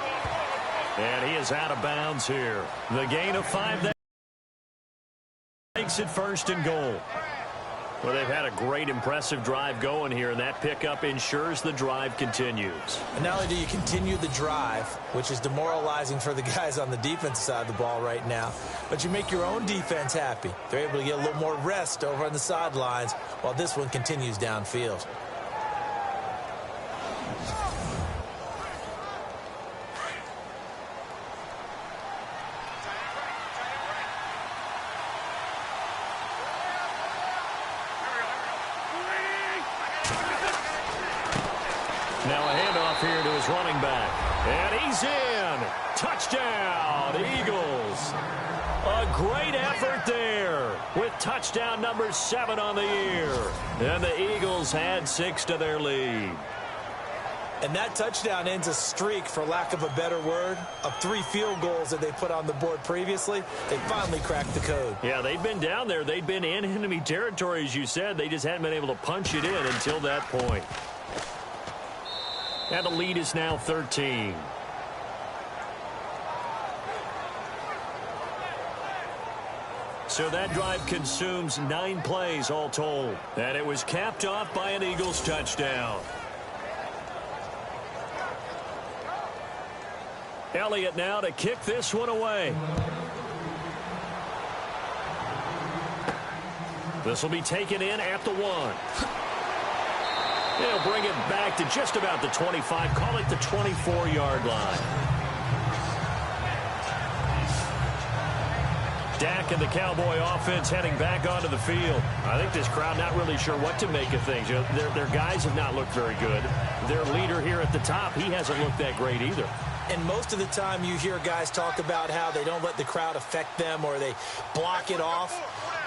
And he is out of bounds here. The gain of 5 that makes it 1st and goal. Well, they've had a great, impressive drive going here, and that pickup ensures the drive continues. And not only do you continue the drive, which is demoralizing for the guys on the defensive side of the ball right now, but you make your own defense happy. They're able to get a little more rest over on the sidelines while this one continues downfield. Now a handoff here to his running back. And he's in. Touchdown, Eagles. A great effort there with touchdown number 7 on the year. And the Eagles add 6 to their lead. And that touchdown ends a streak, for lack of a better word, of 3 field goals that they put on the board previously. They finally cracked the code. Yeah, they'd been down there. They'd been in enemy territory, as you said. They just hadn't been able to punch it in until that point. And the lead is now 13. So that drive consumes 9 plays all told. And it was capped off by an Eagles touchdown. Elliott now to kick this one away. This will be taken in at the 1. They'll bring it back to just about the 25. Call it the 24-yard line. Dak and the Cowboy offense heading back onto the field. I think this crowd not really sure what to make of things. You know, their guys have not looked very good. Their leader here at the top, he hasn't looked that great either. And most of the time you hear guys talk about how they don't let the crowd affect them or they block it off.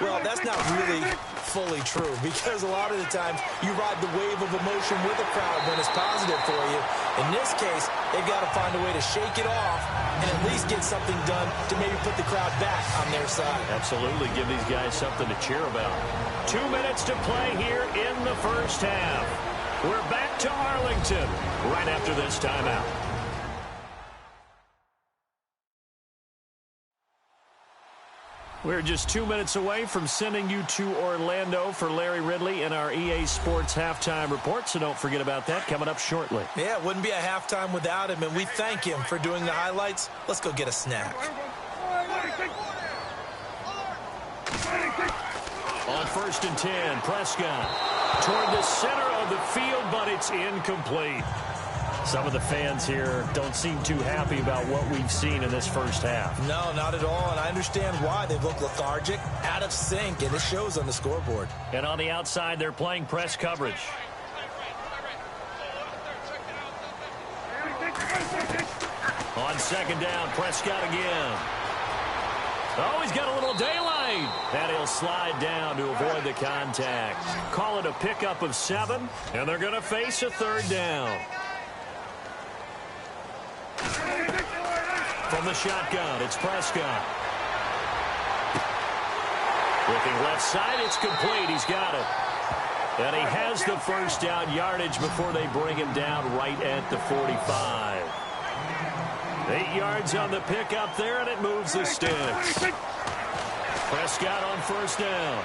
Well, that's not really fully true, because a lot of the times you ride the wave of emotion with a crowd when it's positive for you. In this case, they've got to find a way to shake it off and at least get something done to maybe put the crowd back on their side. Absolutely. Give these guys something to cheer about. 2 minutes to play here in the first half. We're back to Arlington right after this timeout. We're just 2 minutes away from sending you to Orlando for Larry Ridley and our EA Sports Halftime Report, so don't forget about that coming up shortly. Yeah, it wouldn't be a halftime without him, and we thank him for doing the highlights. Let's go get a snack. On 1st and 10, Prescott toward the center of the field, but it's incomplete. Some of the fans here don't seem too happy about what we've seen in this first half. No, not at all, and I understand why. They've looked lethargic, out of sync, and it shows on the scoreboard. And on the outside, they're playing press coverage. On 2nd down, Prescott again. Oh, he's got a little daylight. And he'll slide down to avoid the contact. Call it a pickup of 7, and they're going to face a 3rd down. From the shotgun, it's Prescott. Looking left side, it's complete. He's got it. And he has the first down yardage before they bring him down right at the 45. 8 yards on the pickup there, and it moves the sticks. Prescott on 1st down.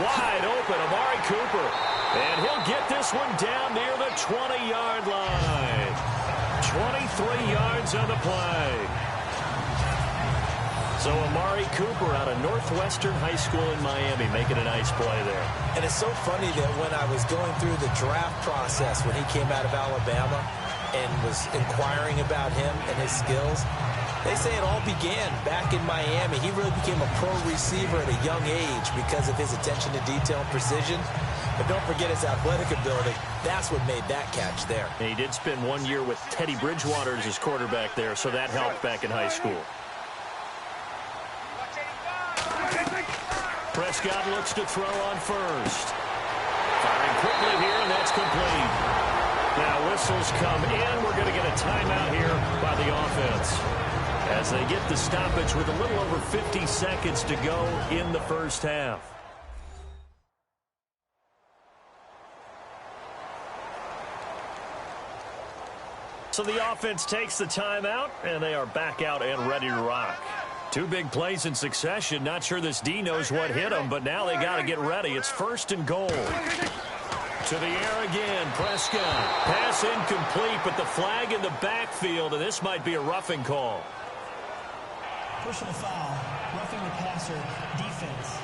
Wide open, Amari Cooper. And he'll get this one down near the 20-yard line. 23 yards on the play. So Amari Cooper out of Northwestern High School in Miami making a nice play there. And it's so funny that when I was going through the draft process when he came out of Alabama and was inquiring about him and his skills, they say it all began back in Miami. He really became a pro receiver at a young age because of his attention to detail and precision. But don't forget his athletic ability. That's what made that catch there. And he did spend 1 year with Teddy Bridgewater as his quarterback there, so that helped back in high school. Prescott looks to throw on 1st. Firing quickly here, and that's complete. Now whistles come in. We're going to get a timeout here by the offense as they get the stoppage with a little over 50 seconds to go in the first half. So the offense takes the timeout, and they are back out and ready to rock. Two big plays in succession. Not sure this D knows what hit him, but now they got to get ready. It's 1st and goal. To the air again, Prescott. Pass incomplete, but the flag in the backfield, and this might be a roughing call. Personal foul, roughing the passer, defense.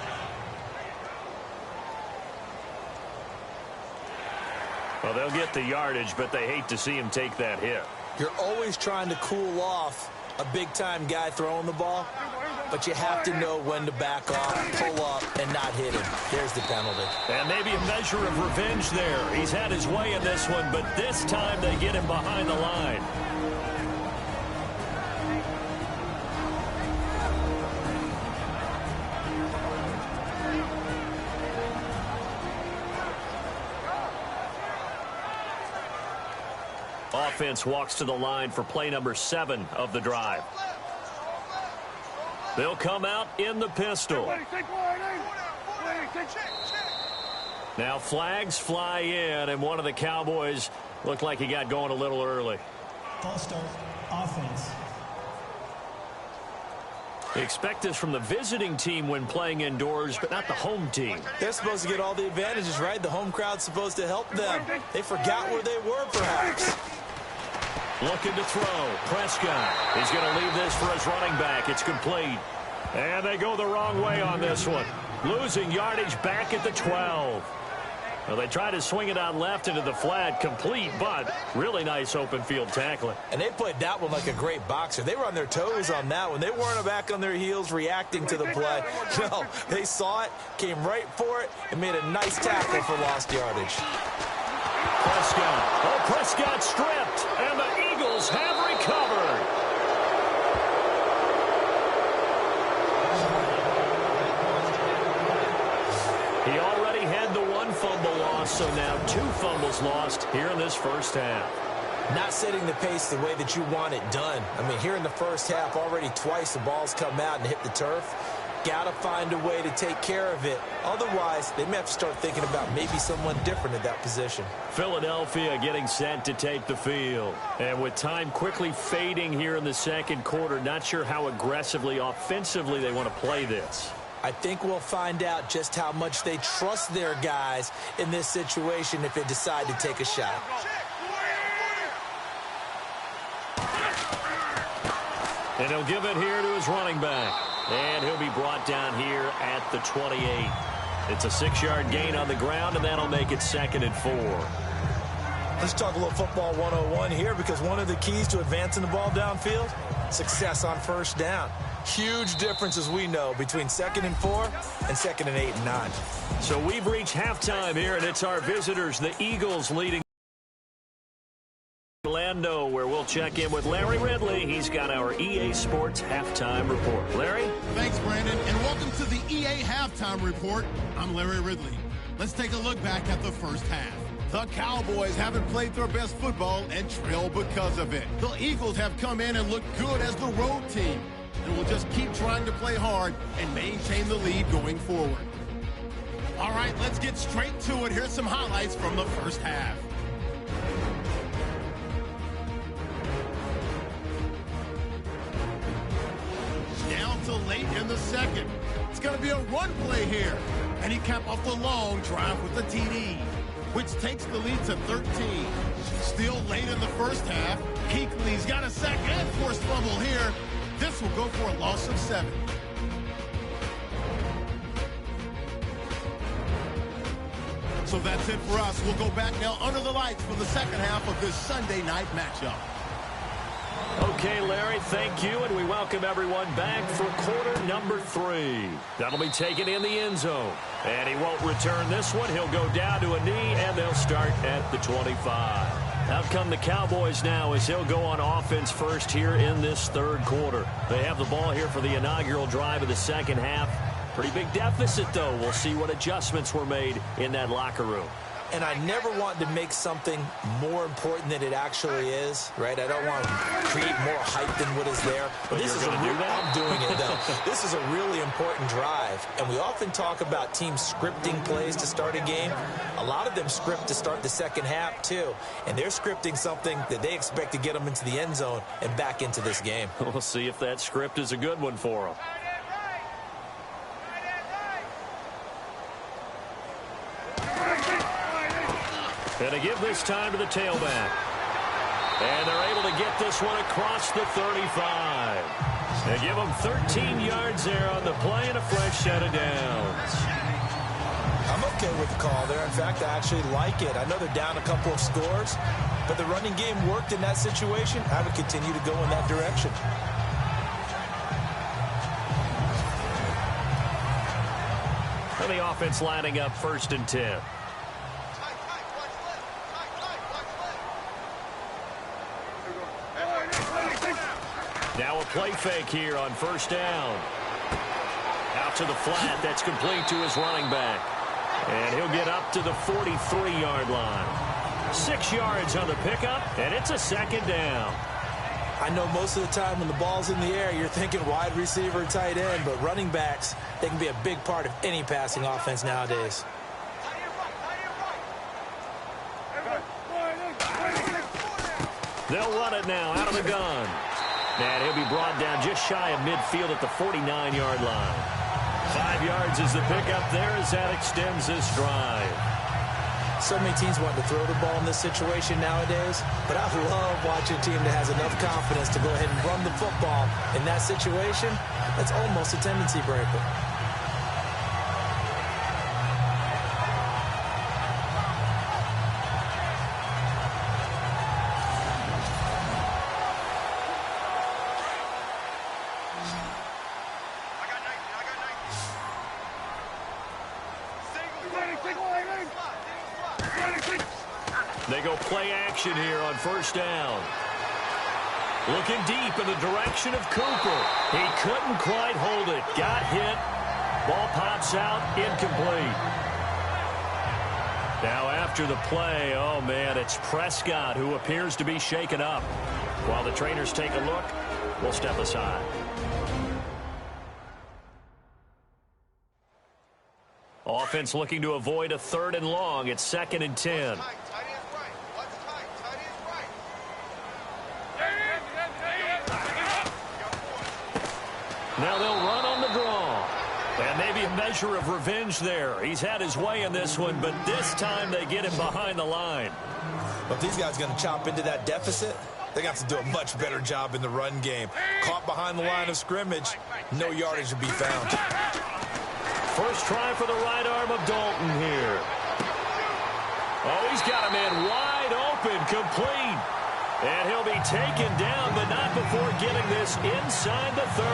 Well, they'll get the yardage, but they hate to see him take that hit. You're always trying to cool off a big-time guy throwing the ball, but you have to know when to back off, pull up, and not hit him. There's the penalty. And maybe a measure of revenge there. He's had his way in this one, but this time they get him behind the line. Offense walks to the line for play number 7 of the drive. They'll come out in the pistol. Now flags fly in, and one of the Cowboys looked like he got going a little early. False start, offense. Expect this from the visiting team when playing indoors, but not the home team. They're supposed to get all the advantages, right? The home crowd's supposed to help them. They forgot where they were, perhaps. Looking to throw. Prescott. He's going to leave this for his running back. It's complete. And they go the wrong way on this one. Losing yardage back at the 12. Well, they try to swing it out left into the flat. Complete, but really nice open field tackling. And they played that one like a great boxer. They were on their toes on that one. They weren't back on their heels reacting to the play. No, they saw it, came right for it, and made a nice tackle for lost yardage. Prescott. Oh, Prescott stripped, and the Eagles have recovered. He already had the one fumble loss, so now 2 fumbles lost here in this first half. Not setting the pace the way that you want it done. I mean, here in the first half, already twice the ball's come out and hit the turf. Got to find a way to take care of it. Otherwise, they may have to start thinking about maybe someone different at that position. Philadelphia getting set to take the field. And with time quickly fading here in the second quarter, not sure how aggressively, offensively they want to play this. I think we'll find out just how much they trust their guys in this situation if they decide to take a shot. And he'll give it here to his running back. And he'll be brought down here at the 28. It's a 6-yard gain on the ground, and that'll make it 2nd and 4. Let's talk a little football 101 here, because one of the keys to advancing the ball downfield, success on first down. Huge difference, as we know, between 2nd and 4 and 2nd and 8 and 9. So we've reached halftime here, and it's our visitors, the Eagles, leading Orlando, where we'll check in with Larry Ridley. He's got our EA Sports Halftime Report. Larry? Thanks, Brandon, and welcome to the EA Halftime Report. I'm Larry Ridley. Let's take a look back at the first half. The Cowboys haven't played their best football and trail because of it. The Eagles have come in and looked good as the road team, and will just keep trying to play hard and maintain the lead going forward. All right, let's get straight to it. Here's some highlights from the first half. Down to late in the second. It's going to be a run play here. And he capped off the long drive with the TD, which takes the lead to 13. Still late in the first half. Kuechly's got a sack and forced fumble here. This will go for a loss of 7. So that's it for us. We'll go back now under the lights for the second half of this Sunday night matchup. Okay, Larry, thank you, and we welcome everyone back for quarter number 3. That'll be taken in the end zone. And he won't return this one. He'll go down to a knee, and they'll start at the 25. Out come the Cowboys now as he'll go on offense first here in this third quarter. They have the ball here for the inaugural drive of the second half. Pretty big deficit, though. We'll see what adjustments were made in that locker room. and I never want to make something more important than it actually is, right? I don't want to create more hype than what is there. But this is I'm doing it, though. This is a really important drive, and we often talk about teams scripting plays to start a game. A lot of them script to start the second half, too, and they're scripting something that they expect to get them into the end zone and back into this game. We'll see if that script is a good one for them. And to give this time to the tailback. And they're able to get this one across the 35. They give them 13 yards there on the play and a fresh set of downs. I'm okay with the call there. In fact, I actually like it. I know they're down a couple of scores, but the running game worked in that situation. I would continue to go in that direction. And the offense lining up 1st and 10. Now a play fake here on 1st down. Out to the flat. That's complete to his running back. And he'll get up to the 43-yard line. 6 yards on the pickup, and it's a 2nd down. I know most of the time when the ball's in the air, you're thinking wide receiver, tight end, but running backs, they can be a big part of any passing offense nowadays. They'll run it now out of the gun. And he'll be brought down just shy of midfield at the 49-yard line. 5 yards is the pickup there as that extends this drive. So many teams want to throw the ball in this situation nowadays, but I love watching a team that has enough confidence to go ahead and run the football. In that situation, that's almost a tendency breaker. They go play action here on 1st down. Looking deep in the direction of Cooper. He couldn't quite hold it. Got hit. Ball pops out. Incomplete. Now after the play, oh man, it's Prescott who appears to be shaken up. While the trainers take a look, we'll step aside. Offense looking to avoid a 3rd and long. It's 2nd and 10. Now they'll run on the draw. And maybe a measure of revenge there. He's had his way in this one, but this time they get him behind the line. But if these guys are going to chop into that deficit, they got to do a much better job in the run game. Caught behind the line of scrimmage, no yardage to be found. First try for the right arm of Dalton here. Oh, he's got a man wide open, complete. And he'll be taken down, but not before getting this inside the 30.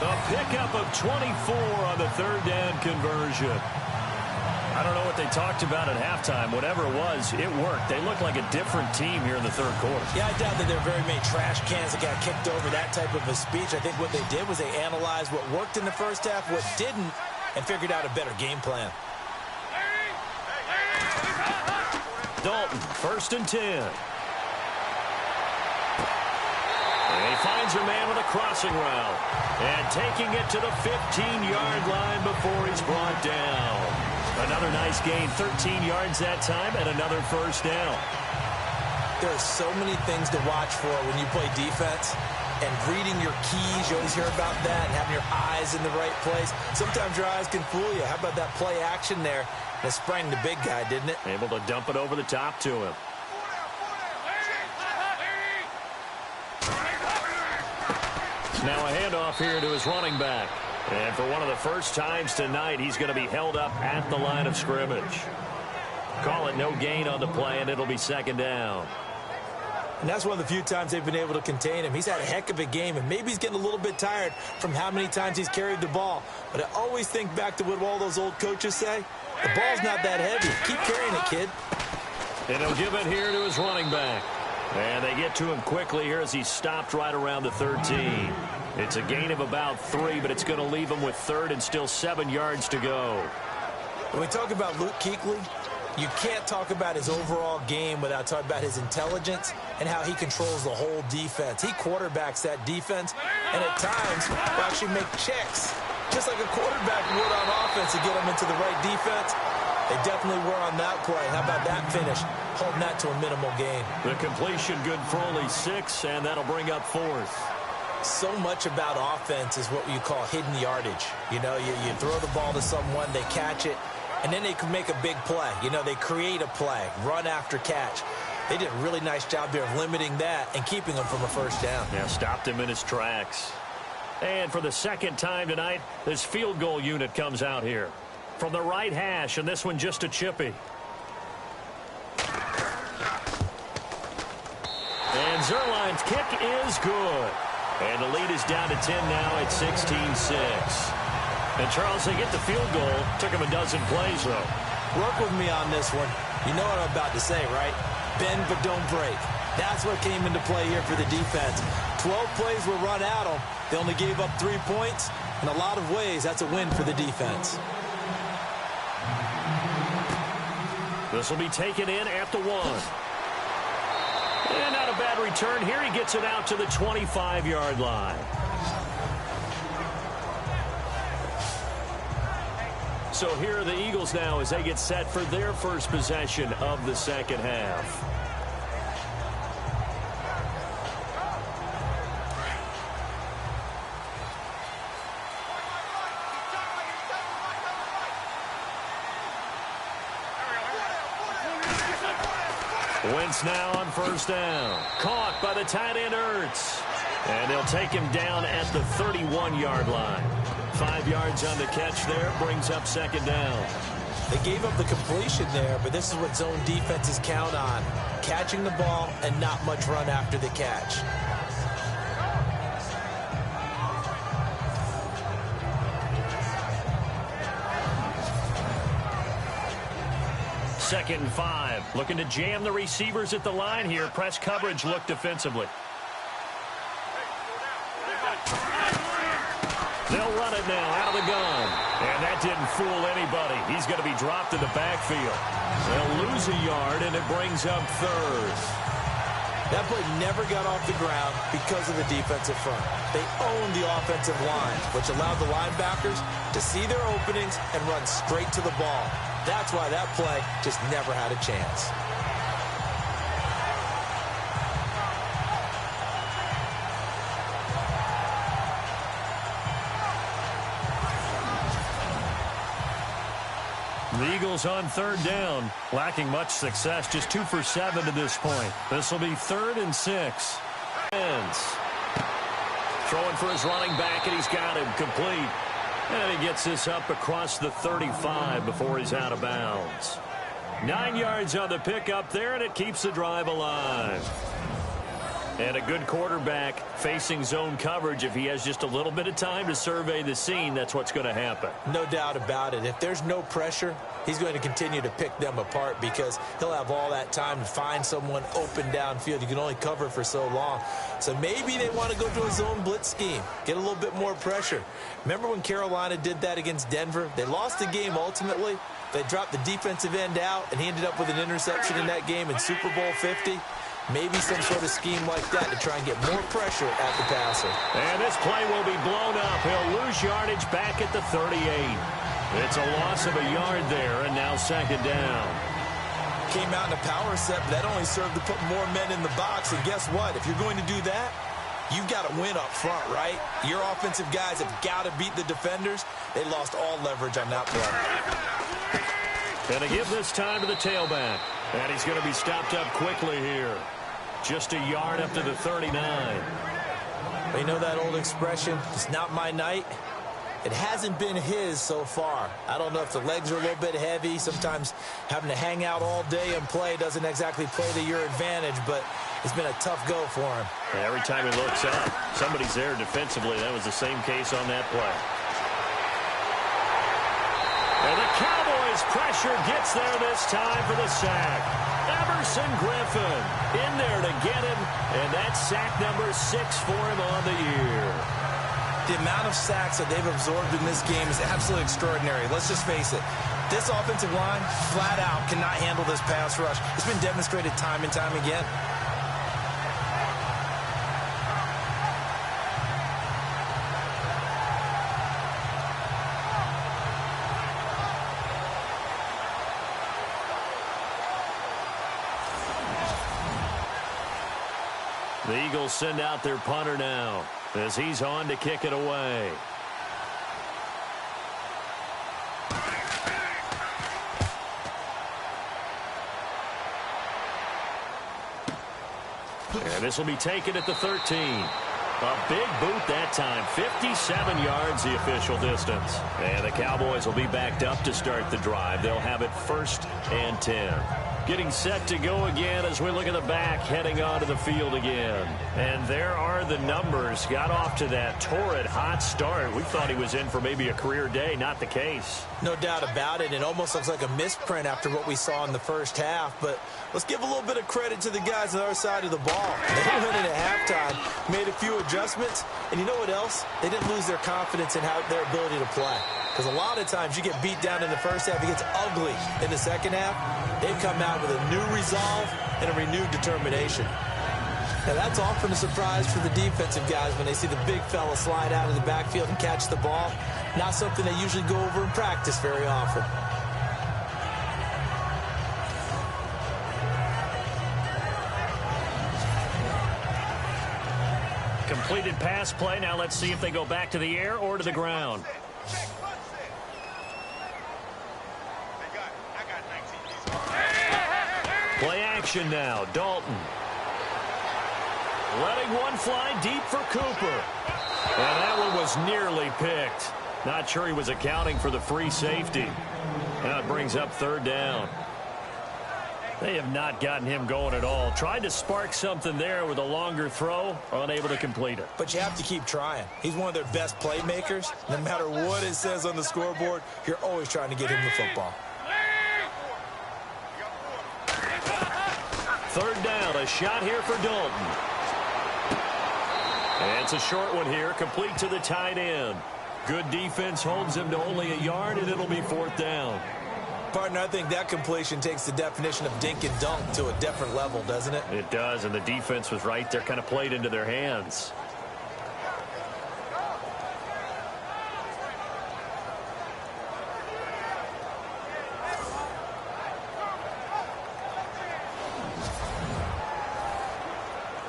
A pickup of 24 on the 3rd down conversion. I don't know what they talked about at halftime. Whatever it was, it worked. They look like a different team here in the 3rd quarter. Yeah, I doubt that there are very many trash cans that got kicked over, that type of a speech. I think what they did was they analyzed what worked in the first half, what didn't, and figured out a better game plan. Dalton, 1st and 10. And he finds a man with a crossing route. And taking it to the 15-yard line before he's brought down. Another nice gain, 13 yards that time, and another 1st down. There are so many things to watch for when you play defense. And reading your keys, you always hear about that, and having your eyes in the right place. Sometimes your eyes can fool you. How about that play action there? That sprang the big guy, didn't it? Able to dump it over the top to him. Now a handoff here to his running back. And for one of the first times tonight, he's going to be held up at the line of scrimmage. Call it no gain on the play, and it'll be 2nd down. And that's one of the few times they've been able to contain him. He's had a heck of a game, and maybe he's getting a little bit tired from how many times he's carried the ball. But I always think back to what all those old coaches say. The ball's not that heavy. Keep carrying it, kid. And he'll give it here to his running back. And they get to him quickly here as he's stopped right around the 13. It's a gain of about 3, but it's going to leave him with 3rd and still 7 yards to go. When we talk about Luke Kuechly, You can't talk about his overall game without talking about his intelligence and how he controls the whole defense. He quarterbacks that defense, and at times will actually make checks, just like a quarterback would on offense to get them into the right defense. They definitely were on that play. How about that finish? Holding that to a minimal gain. The completion good for only 6, and that'll bring up 4th. So much about offense is what you call hidden yardage. You know, you throw the ball to someone, they catch it, and then they can make a big play. You know, they create a play, run after catch. They did a really nice job there of limiting that and keeping him from a first down. Yeah, stopped him in his tracks. And for the second time tonight, this field goal unit comes out here. From the right hash, and this one just a chippy. And Zerline's kick is good. And the lead is down to 10 now at 16-6. And Charles, they get the field goal. Took him a dozen plays, though. Work with me on this one. You know what I'm about to say, right? Bend but don't break. That's what came into play here for the defense. 12 plays were run at them. They only gave up 3 points. In a lot of ways, that's a win for the defense. This will be taken in at the 1. And not a bad return here. He gets it out to the 25-yard line. So here are the Eagles now as they get set for their first possession of the second half. Wentz now on first down. Caught by the tight end Ertz. And they'll take him down at the 31-yard line. 5 yards on the catch there. Brings up second down. They gave up the completion there, but this is what zone defenses count on. Catching the ball and not much run after the catch. Second and 5. Looking to jam the receivers at the line here. Press coverage look defensively. They'll run it now out of the gun. And that didn't fool anybody. He's going to be dropped in the backfield. They'll lose a yard, and it brings up 3rd. That play never got off the ground because of the defensive front. They owned the offensive line, which allowed the linebackers to see their openings and run straight to the ball. That's why that play just never had a chance. The Eagles on third down, lacking much success, just 2 for 7 to this point. This will be 3rd and 6. Throwing for his running back, and he's got him complete. And he gets this up across the 35 before he's out of bounds. 9 yards on the pickup there, and it keeps the drive alive. And a good quarterback facing zone coverage. If he has just a little bit of time to survey the scene, that's what's going to happen. No doubt about it. If there's no pressure, he's going to continue to pick them apart because he'll have all that time to find someone open downfield. You can only cover for so long. So maybe they want to go to a zone blitz scheme, get a little bit more pressure. Remember when Carolina did that against Denver? They lost the game ultimately. They dropped the defensive end out, and he ended up with an interception in that game in Super Bowl 50. Maybe some sort of scheme like that to try and get more pressure at the passer. And this play will be blown up. He'll lose yardage back at the 38. It's a loss of a yard there, and now second down. Came out in a power set, but that only served to put more men in the box. And guess what? If you're going to do that, you've got to win up front, right? Your offensive guys have got to beat the defenders. They lost all leverage on that play. And to give this time to the tailback. And he's going to be stopped up quickly here. Just a yard up to the 39. You know that old expression, it's not my night? It hasn't been his so far. I don't know if the legs are a little bit heavy. Sometimes having to hang out all day and play doesn't exactly play to your advantage, but it's been a tough go for him. And every time he looks up, somebody's there defensively. That was the same case on that play. And the Cowboys pressure gets there this time for the sack. Everson Griffin in there to get him, and that's sack number 6 for him on the year. The amount of sacks that they've absorbed in this game is absolutely extraordinary. Let's just face it. This offensive line, flat out, cannot handle this pass rush. It's been demonstrated time and time again. The Eagles send out their punter now as he's on to kick it away. And this will be taken at the 13. A big boot that time. 57 yards the official distance. And the Cowboys will be backed up to start the drive. They'll have it 1st and 10. Getting set to go again as we look at the back, heading onto the field again. And there are the numbers. Got off to that torrid hot start. We thought he was in for maybe a career day. Not the case. No doubt about it. It almost looks like a misprint after what we saw in the first half. But let's give a little bit of credit to the guys on the other side of the ball. They went in at halftime, made a few adjustments. And you know what else? They didn't lose their confidence in their ability to play. Because a lot of times you get beat down in the first half, it gets ugly in the second half. They've come out with a new resolve and a renewed determination. Now that's often a surprise for the defensive guys when they see the big fella slide out of the backfield and catch the ball. Not something they usually go over in practice very often. Completed pass play. Now let's see if they go back to the air or to the ground. Play action now. Dalton. Letting one fly deep for Cooper. And that one was nearly picked. Not sure he was accounting for the free safety. Now it brings up 3rd down. They have not gotten him going at all. Tried to spark something there with a longer throw, unable to complete it. But you have to keep trying. He's one of their best playmakers. No matter what it says on the scoreboard, you're always trying to get him the football. 3rd down, a shot here for Dalton. And it's a short one here, complete to the tight end. Good defense holds him to only a yard, and it'll be 4th down. Partner, I think that completion takes the definition of dink and dunk to a different level, doesn't it? It does, and the defense was right there, kind of played into their hands.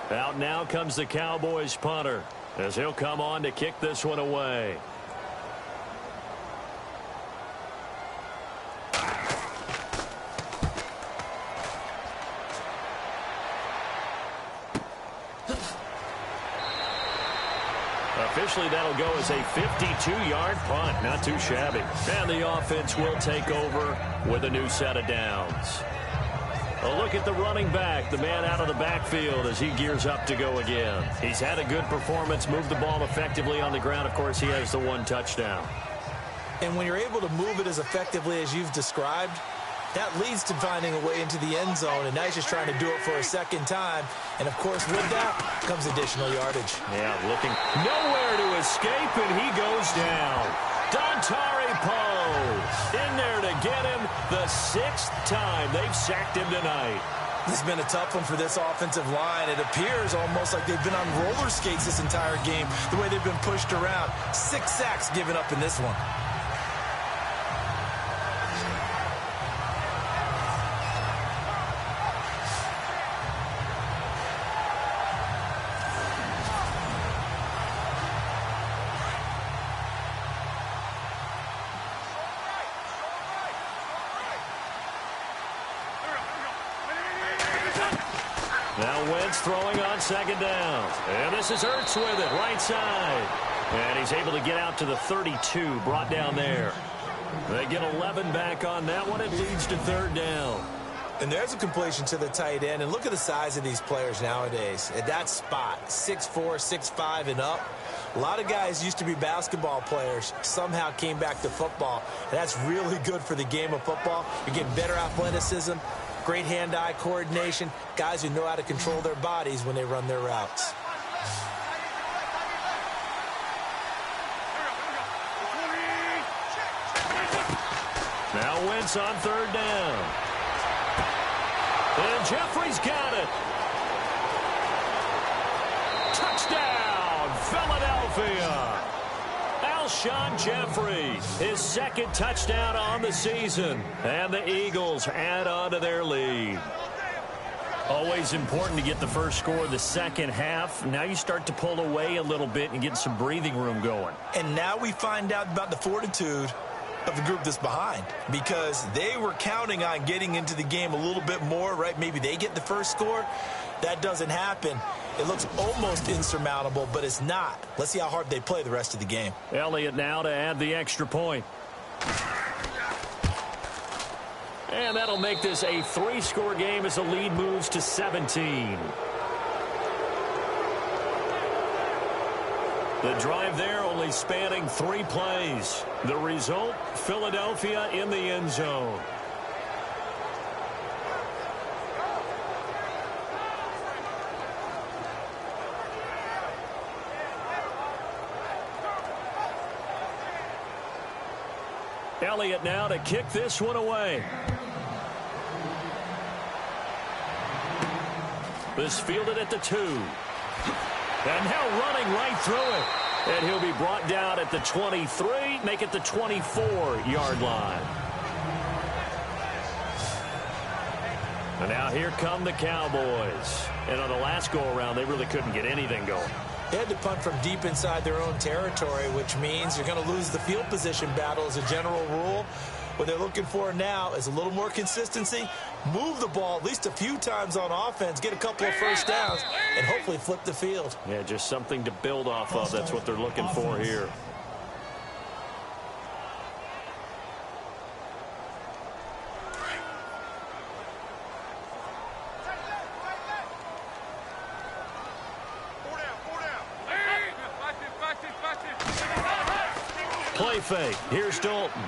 Out now comes the Cowboys punter as he'll come on to kick this one away. Officially, that'll go as a 52-yard punt. Not too shabby. And the offense will take over with a new set of downs. A look at the running back, the man out of the backfield as he gears up to go again. He's had a good performance, moved the ball effectively on the ground. Of course, he has the 1 touchdown. And when you're able to move it as effectively as you've described, that leads to finding a way into the end zone, and now he's just trying to do it for a second time. And, of course, with that comes additional yardage. Yeah, looking nowhere to escape, and he goes down. Dontari Poe in there to get him the 6th time they've sacked him tonight. This has been a tough one for this offensive line. It appears almost like they've been on roller skates this entire game, the way they've been pushed around. 6 sacks given up in this one. Now Wentz throwing on 2nd down. And this is Ertz with it, right side. And he's able to get out to the 32, brought down there. They get 11 back on that one. It leads to 3rd down. And there's a completion to the tight end. And look at the size of these players nowadays. At that spot, 6'4", 6'5", and up. A lot of guys used to be basketball players, somehow came back to football. And that's really good for the game of football. You're getting better athleticism, great hand-eye coordination, guys who know how to control their bodies when they run their routes. Now Wentz on third down. And Jeffrey's got it. Touchdown, Philadelphia. Alshon Jeffrey, his second touchdown on the season. And the Eagles add on to their lead. Always important to get the first score of the second half. Now you start to pull away a little bit and get some breathing room going. And now we find out about the fortitude of the group that's behind, because they were counting on getting into the game a little bit more, right? Maybe they get the first score. That doesn't happen. It looks almost insurmountable, but it's not. Let's see how hard they play the rest of the game. Elliott now to add the extra point. And that'll make this a 3-score game as the lead moves to 17. The drive there only spanning 3 plays. The result, Philadelphia in the end zone. Elliott now to kick this one away. This fielded at the 2. And now running right through it. And he'll be brought down at the 23, make it the 24-yard line. And now here come the Cowboys. And on the last go-around, they really couldn't get anything going. They had to punt from deep inside their own territory, which means you're going to lose the field position battle as a general rule. What they're looking for now is a little more consistency, move the ball at least a few times on offense, get a couple of first downs, and hopefully flip the field. Yeah, just something to build off of. That's what they're looking for here. Play fake. Here's Dalton.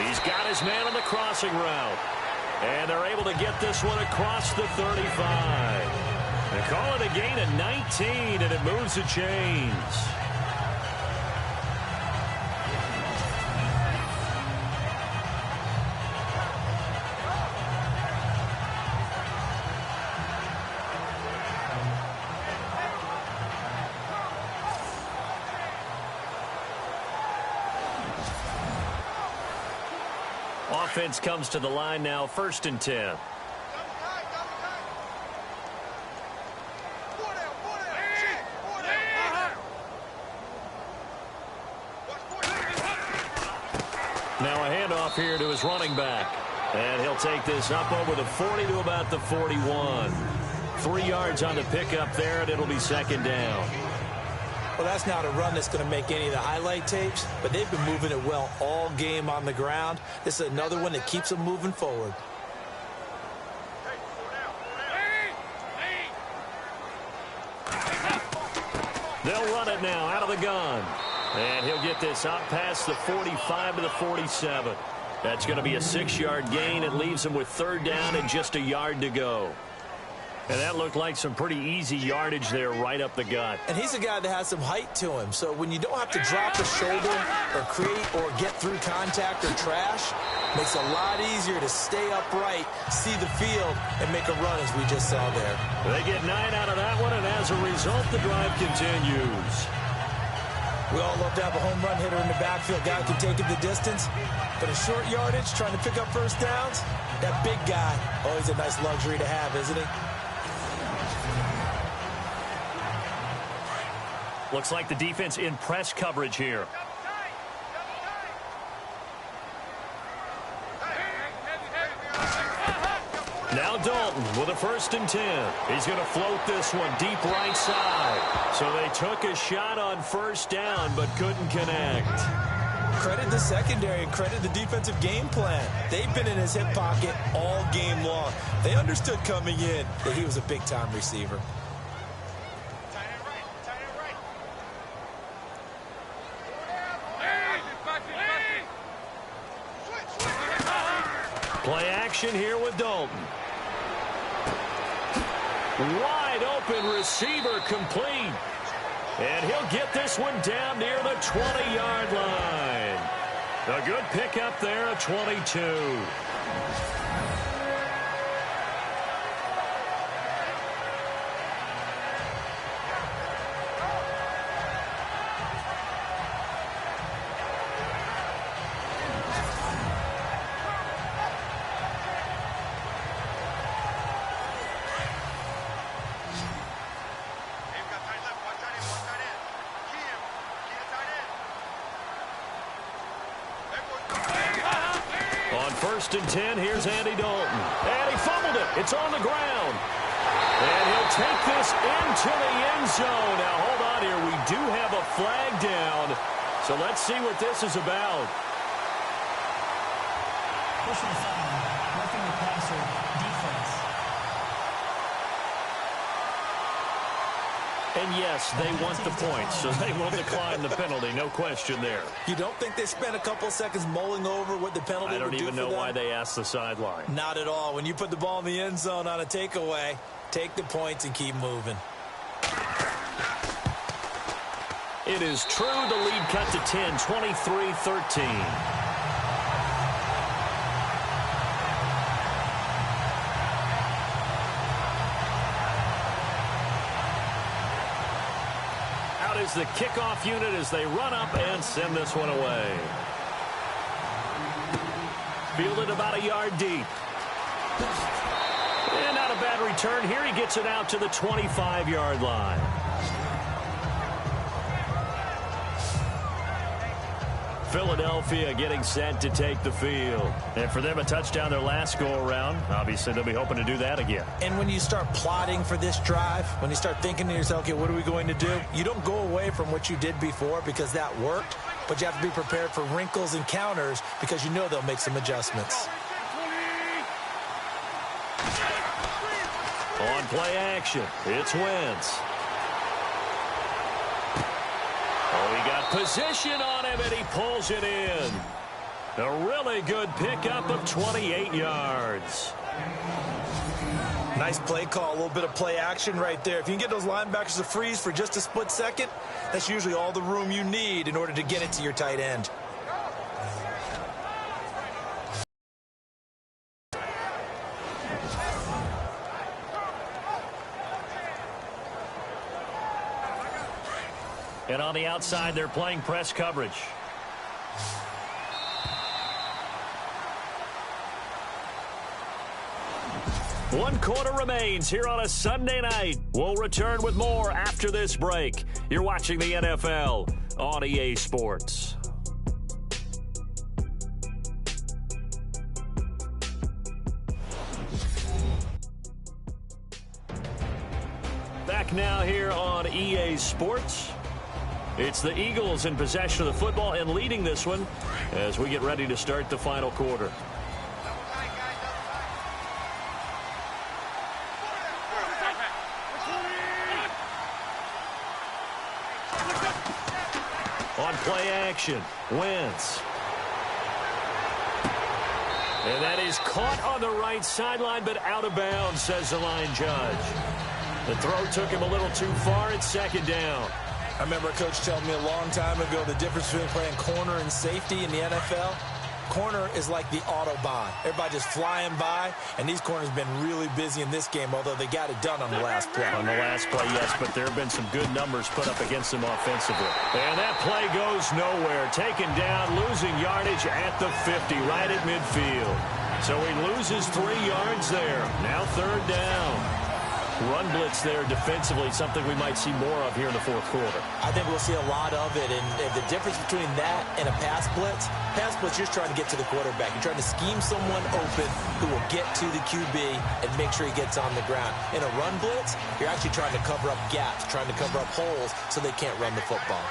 He's got his man on the crossing route. And they're able to get this one across the 35. They call it a gain of 19, and it moves the chains. Offense comes to the line now, 1st and 10. Now a handoff here to his running back. And he'll take this up over the 40 to about the 41. 3 yards on the pickup there, and it'll be 2nd down. Well, that's not a run that's going to make any of the highlight tapes, but they've been moving it well all game on the ground. This is another one that keeps them moving forward. They'll run it now out of the gun. And he'll get this up past the 45 to the 47. That's going to be a 6-yard gain. It leaves him with 3rd down and just a yard to go. And that looked like some pretty easy yardage there right up the gut. And he's a guy that has some height to him. So when you don't have to drop a shoulder or create or get through contact or trash, makes it a lot easier to stay upright, see the field, and make a run as we just saw there. They get 9 out of that one, and as a result, the drive continues. We all love to have a home run hitter in the backfield, guy who can take it the distance. But in short yardage, trying to pick up first downs, that big guy, always a nice luxury to have, isn't he? Looks like the defense in press coverage here. Now Dalton with a 1st and 10. He's going to float this one deep right side. So they took a shot on 1st down but couldn't connect. Credit the secondary and credit the defensive game plan. They've been in his hip pocket all game long. They understood coming in that he was a big-time receiver. Play action here with Dalton. Wide open receiver complete. And he'll get this one down near the 20-yard line. A good pickup there, a 22. First and 10, here's Andy Dalton. And he fumbled it. It's on the ground. And he'll take this into the end zone. Now, hold on here. We do have a flag down. So let's see what this is about. Personal foul, roughing the passer, defense. And yes, they want the points, so they will decline the penalty. No question there. You don't think they spent a couple seconds mulling over what the penalty would do for them? I don't even know why they asked the sideline. Not at all. When you put the ball in the end zone on a takeaway, take the points and keep moving. It is true. The lead cut to 10, 23-13. Is the kickoff unit as they run up and send this one away. Fielded about a yard deep. And not a bad return here. He gets it out to the 25-yard line. Philadelphia getting set to take the field. And for them, a touchdown their last go-around. Obviously, they'll be hoping to do that again. And when you start plotting for this drive, when you start thinking to yourself, okay, what are we going to do? You don't go away from what you did before because that worked, but you have to be prepared for wrinkles and counters because you know they'll make some adjustments. On play action, it's Wentz. Oh, he got position on him, and he pulls it in. A really good pickup of 28 yards. Nice play call, a little bit of play action right there. If you can get those linebackers to freeze for just a split second, that's usually all the room you need in order to get it to your tight end. And on the outside, they're playing press coverage. One quarter remains here on a Sunday night. We'll return with more after this break. You're watching the NFL on EA Sports. Back now here on EA Sports. It's the Eagles in possession of the football and leading this one as we get ready to start the final quarter. On play action, Wentz. And that is caught on the right sideline, but out of bounds, says the line judge. The throw took him a little too far. It's second down. I remember a coach telling me a long time ago the difference between playing corner and safety in the NFL. Corner is like the Autobahn. Everybody just flying by, and these corners have been really busy in this game, although they got it done on the last play. On the last play, yes, but there have been some good numbers put up against them offensively. And that play goes nowhere. Taken down, losing yardage at the 50, right at midfield. So he loses 3 yards there. Now third down. Run blitz there defensively, something we might see more of here in the fourth quarter. I think we'll see a lot of it, and the difference between that and a pass blitz, you're just trying to get to the quarterback. You're trying to scheme someone open who will get to the QB and make sure he gets on the ground. In a run blitz, you're actually trying to cover up gaps, trying to cover up holes so they can't run the football.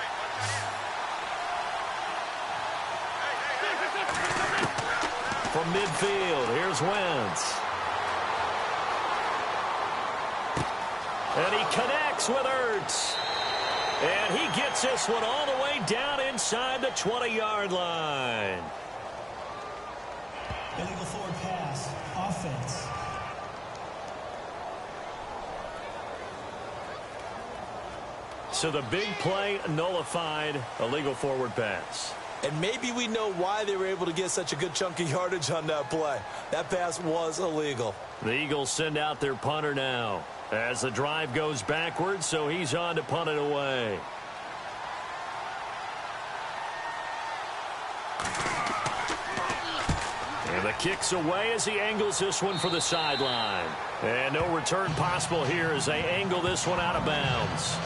From midfield, here's Wentz. And he connects with Ertz. And he gets this one all the way down inside the 20-yard line. Illegal forward pass, offense. So the big play nullified, a legal forward pass. And maybe we know why they were able to get such a good chunk of yardage on that play. That pass was illegal. The Eagles send out their punter now as the drive goes backwards, so he's on to punt it away. And the kick's away as he angles this one for the sideline. And no return possible here as they angle this one out of bounds.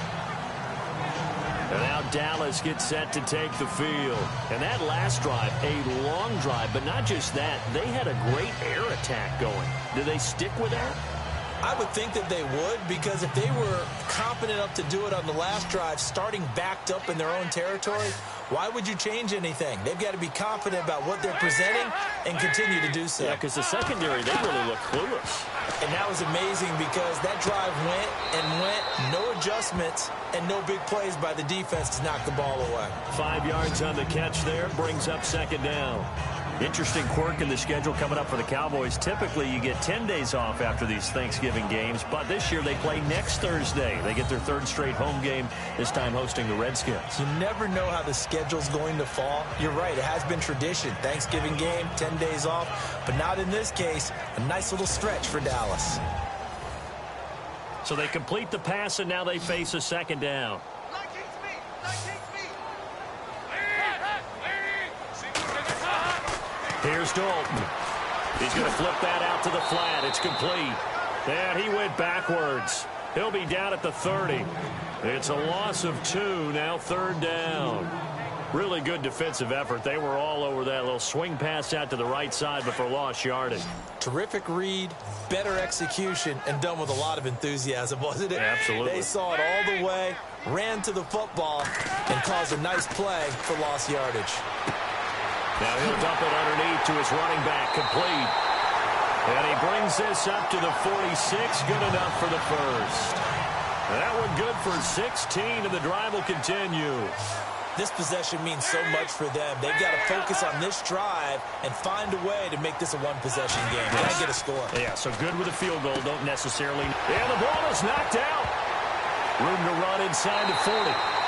And now Dallas gets set to take the field. And that last drive, a long drive, but not just that. They had a great air attack going. Do they stick with that? I would think that they would, because if they were confident enough to do it on the last drive, starting backed up in their own territory, why would you change anything? They've got to be confident about what they're presenting and continue to do so. Yeah, because the secondary, they really look clueless. And that was amazing because that drive went and went, no adjustments, and no big plays by the defense to knock the ball away. 5 yards on the catch there, brings up second down. Interesting quirk in the schedule coming up for the Cowboys. Typically, you get 10 days off after these Thanksgiving games, but this year they play next Thursday. They get their third straight home game, this time hosting the Redskins. You never know how the schedule's going to fall. You're right, it has been tradition. Thanksgiving game, 10 days off, but not in this case. A nice little stretch for Dallas. So they complete the pass, and now they face a second down. Here's Dalton. He's going to flip that out to the flat. It's complete. And he went backwards. He'll be down at the 30. It's a loss of 2, now third down. Really good defensive effort. They were all over that little swing pass out to the right side, but for lost yardage. Terrific read, better execution, and done with a lot of enthusiasm, wasn't it? Yeah, absolutely. They saw it all the way, ran to the football, and caused a nice play for lost yardage. Now he'll dump it underneath to his running back, complete. And he brings this up to the 46, good enough for the first. That one good for 16, and the drive will continue. This possession means so much for them. They've got to focus on this drive and find a way to make this a one-possession game. Got to get a score. Yeah, so good with a field goal, don't necessarily. And the ball is knocked out. Room to run inside the 40.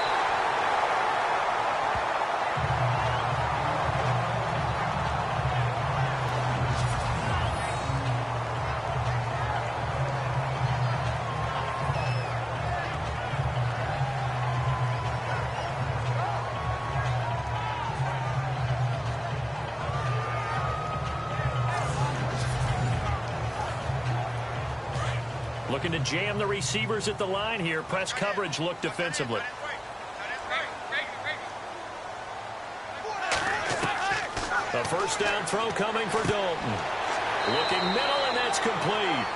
Looking to jam the receivers at the line here. Press coverage look defensively. A first down throw coming for Dalton. Looking middle, and that's complete.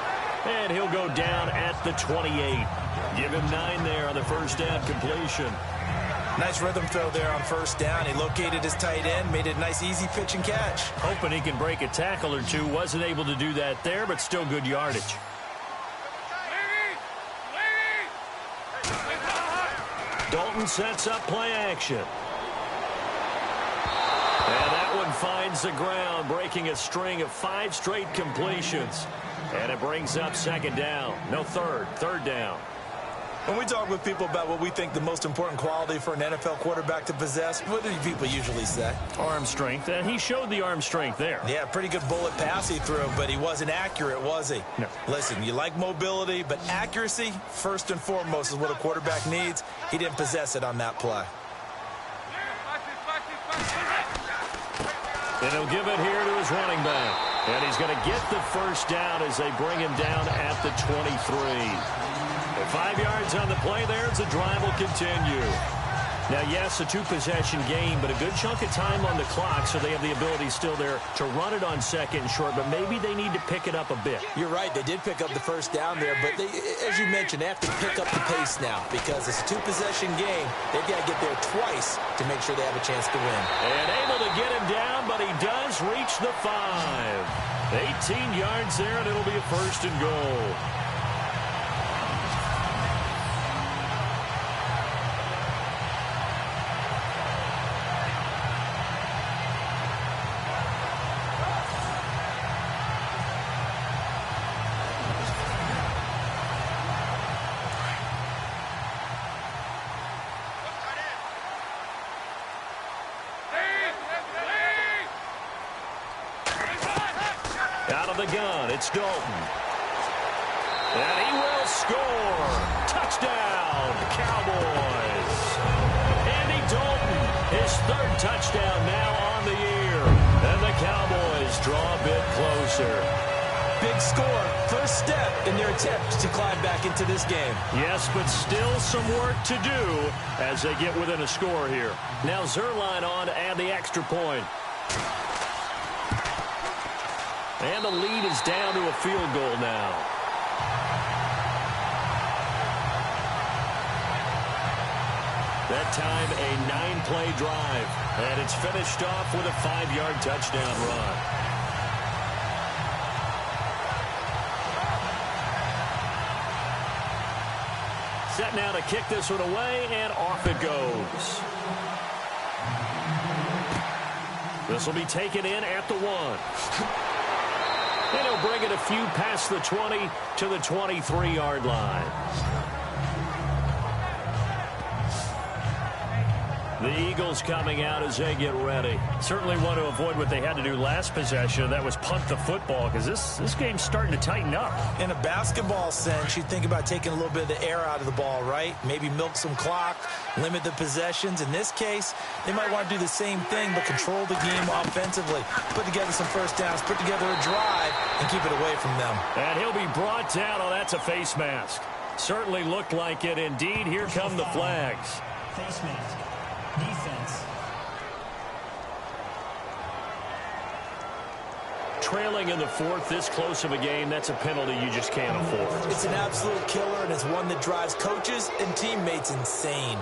And he'll go down at the 28. Give him 9 there on the first down completion. Nice rhythm throw there on first down. He located his tight end, made it a nice easy pitch and catch. Hoping he can break a tackle or two. Wasn't able to do that there, but still good yardage. Dalton sets up play action. And that one finds the ground, breaking a string of 5 straight completions. And it brings up second down. No, third down. When we talk with people about what we think the most important quality for an NFL quarterback to possess, what do people usually say? Arm strength, and he showed the arm strength there. Yeah, pretty good bullet pass he threw, but he wasn't accurate, was he? No. Listen, you like mobility, but accuracy, first and foremost, is what a quarterback needs. He didn't possess it on that play. And he'll give it here to his running back. And he's going to get the first down as they bring him down at the 23. 5 yards on the play there as the drive will continue. Now, yes, a 2-possession game, but a good chunk of time on the clock, so they have the ability still there to run it on second and short, but maybe they need to pick it up a bit. You're right. They did pick up the first down there, but they, as you mentioned, they have to pick up the pace now because it's a 2-possession game. They've got to get there twice to make sure they have a chance to win. And able to get him down, but he does reach the 5. 18 yards there, and it'll be a first and goal. Out of the gun, it's Dalton. And he will score. Touchdown, Cowboys. Andy Dalton, his third touchdown now on the year. And the Cowboys draw a bit closer. Big score, first step in their attempt to climb back into this game. Yes, but still some work to do as they get within a score here. Now Zerline on to add the extra point. And the lead is down to a field goal now. That time a 9-play drive. And it's finished off with a 5-yard touchdown run. Set now to kick this one away, and off it goes. This will be taken in at the 1. And he'll bring it a few past the 20 to the 23-yard line. The Eagles coming out as they get ready. Certainly want to avoid what they had to do last possession. That was punt the football, because this game's starting to tighten up. In a basketball sense, you think about taking a little bit of the air out of the ball, right? Maybe milk some clock, limit the possessions. In this case, they might want to do the same thing, but control the game offensively. Put together some first downs, put together a drive, and keep it away from them. And he'll be brought down. Oh, that's a face mask. Certainly looked like it. Indeed, here come the flags. Face mask. Defense. Trailing in the 4th, this close of a game, that's a penalty you just can't afford. It's an absolute killer, and it's one that drives coaches and teammates insane.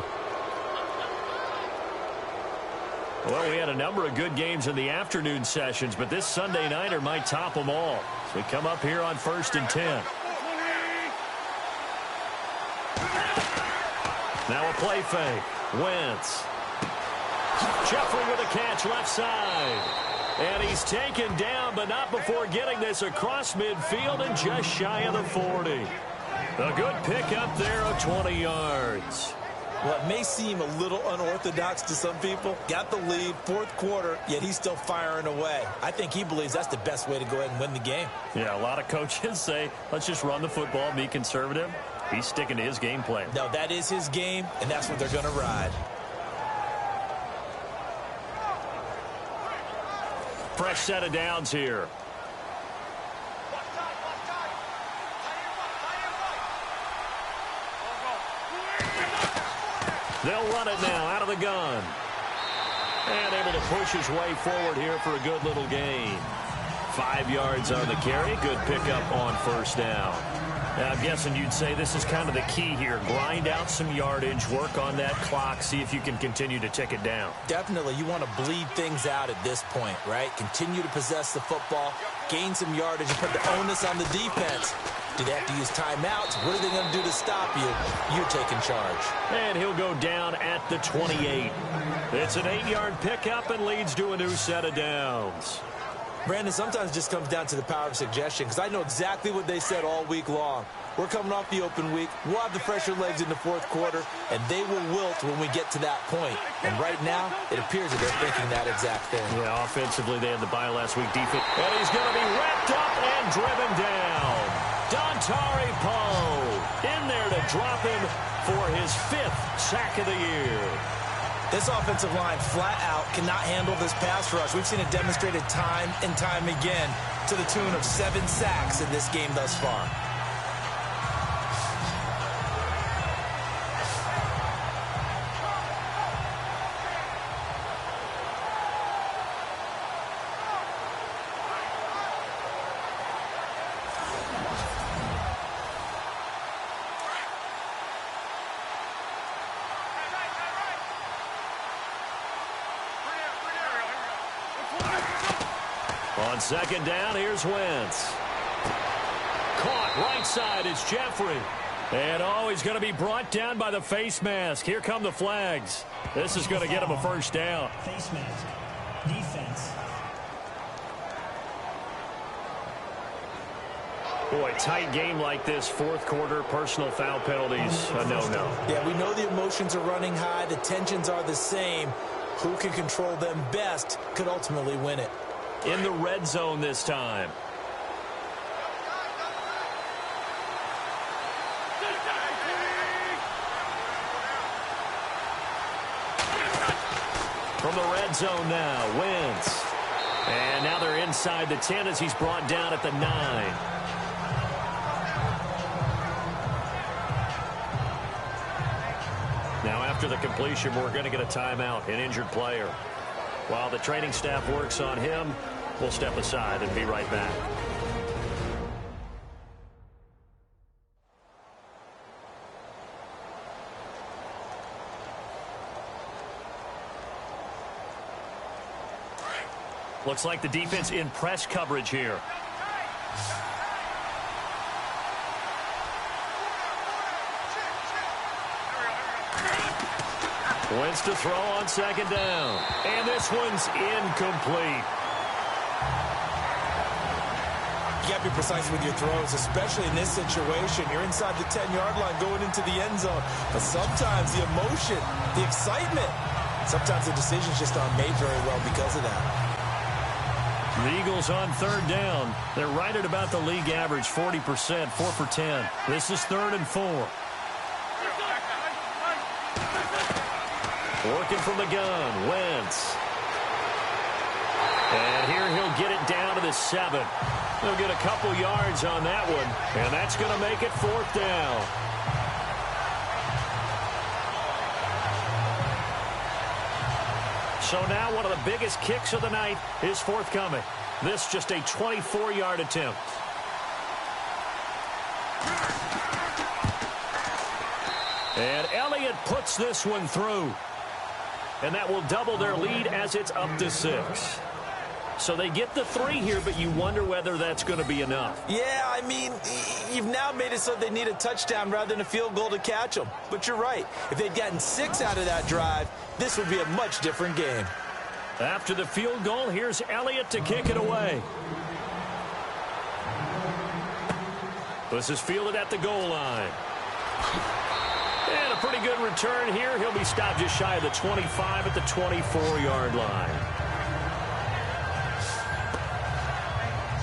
Well, we had a number of good games in the afternoon sessions, but this Sunday nighter might top them all. So we come up here on 1st and 10. Now a play fake. Wentz. Jeffrey with a catch left side. And he's taken down, but not before getting this across midfield and just shy of the 40. A good pickup there of 20 yards. Well, it may seem a little unorthodox to some people. Got the lead, 4th quarter, yet he's still firing away. I think he believes that's the best way to go ahead and win the game. Yeah, a lot of coaches say, let's just run the football, be conservative. He's sticking to his game plan. No, that is his game, and that's what they're going to ride. Fresh set of downs here. They'll run it now out of the gun. And able to push his way forward here for a good little gain. 5 yards on the carry. Good pickup on first down. Now, I'm guessing you'd say this is kind of the key here. Grind out some yardage, work on that clock, see if you can continue to tick it down. Definitely. You want to bleed things out at this point, right? Continue to possess the football, gain some yardage, and put the onus on the defense. Do they have to use timeouts? What are they going to do to stop you? You're taking charge. And he'll go down at the 28. It's an 8-yard pickup and leads to a new set of downs. Brandon, sometimes it just comes down to the power of suggestion, because I know exactly what they said all week long. We're coming off the open week. We'll have the fresher legs in the 4th quarter, and they will wilt when we get to that point. And right now, it appears that they're thinking that exact thing. Yeah, offensively, they had the bye last week. Defense. And he's going to be wrapped up and driven down. Dontari Poe in there to drop him for his 5th sack of the year. This offensive line flat out cannot handle this pass rush. We've seen it demonstrated time and time again to the tune of 7 sacks in this game thus far. On second down, here's Wentz. Caught right side, it's Jeffrey. And he's going to be brought down by the face mask. Here come the flags. This is going to get him a first down. Face mask. Defense. Boy, tight game like this, 4th quarter, personal foul penalties, a no-no. Yeah, we know the emotions are running high. The tensions are the same. Who can control them best could ultimately win it. In the red zone this time. From the red zone now, Wentz. And now they're inside the 10 as he's brought down at the 9. Now after the completion, we're going to get a timeout, an injured player. While the training staff works on him, we'll step aside and be right back. Looks like the defense in press coverage here. Wentz to throw on second down. And this one's incomplete. You got to be precise with your throws, especially in this situation. You're inside the 10-yard line going into the end zone. But sometimes the emotion, the excitement, sometimes the decisions just aren't made very well because of that. The Eagles on third down. They're right at about the league average, 40%, 4 for 10. This is 3rd and 4. Working from the gun, Wentz. And here he'll get it down to the 7. He'll get a couple yards on that one, and that's going to make it 4th down. So now one of the biggest kicks of the night is forthcoming. This just a 24-yard attempt. And Elliott puts this one through. And that will double their lead as it's up to 6. So they get the 3 here, but you wonder whether that's going to be enough. Yeah, I mean, you've now made it so they need a touchdown rather than a field goal to catch them. But you're right. If they'd gotten 6 out of that drive, this would be a much different game. After the field goal, here's Elliott to kick it away. This is fielded at the goal line. And a pretty good return here. He'll be stopped just shy of the 25 at the 24-yard line.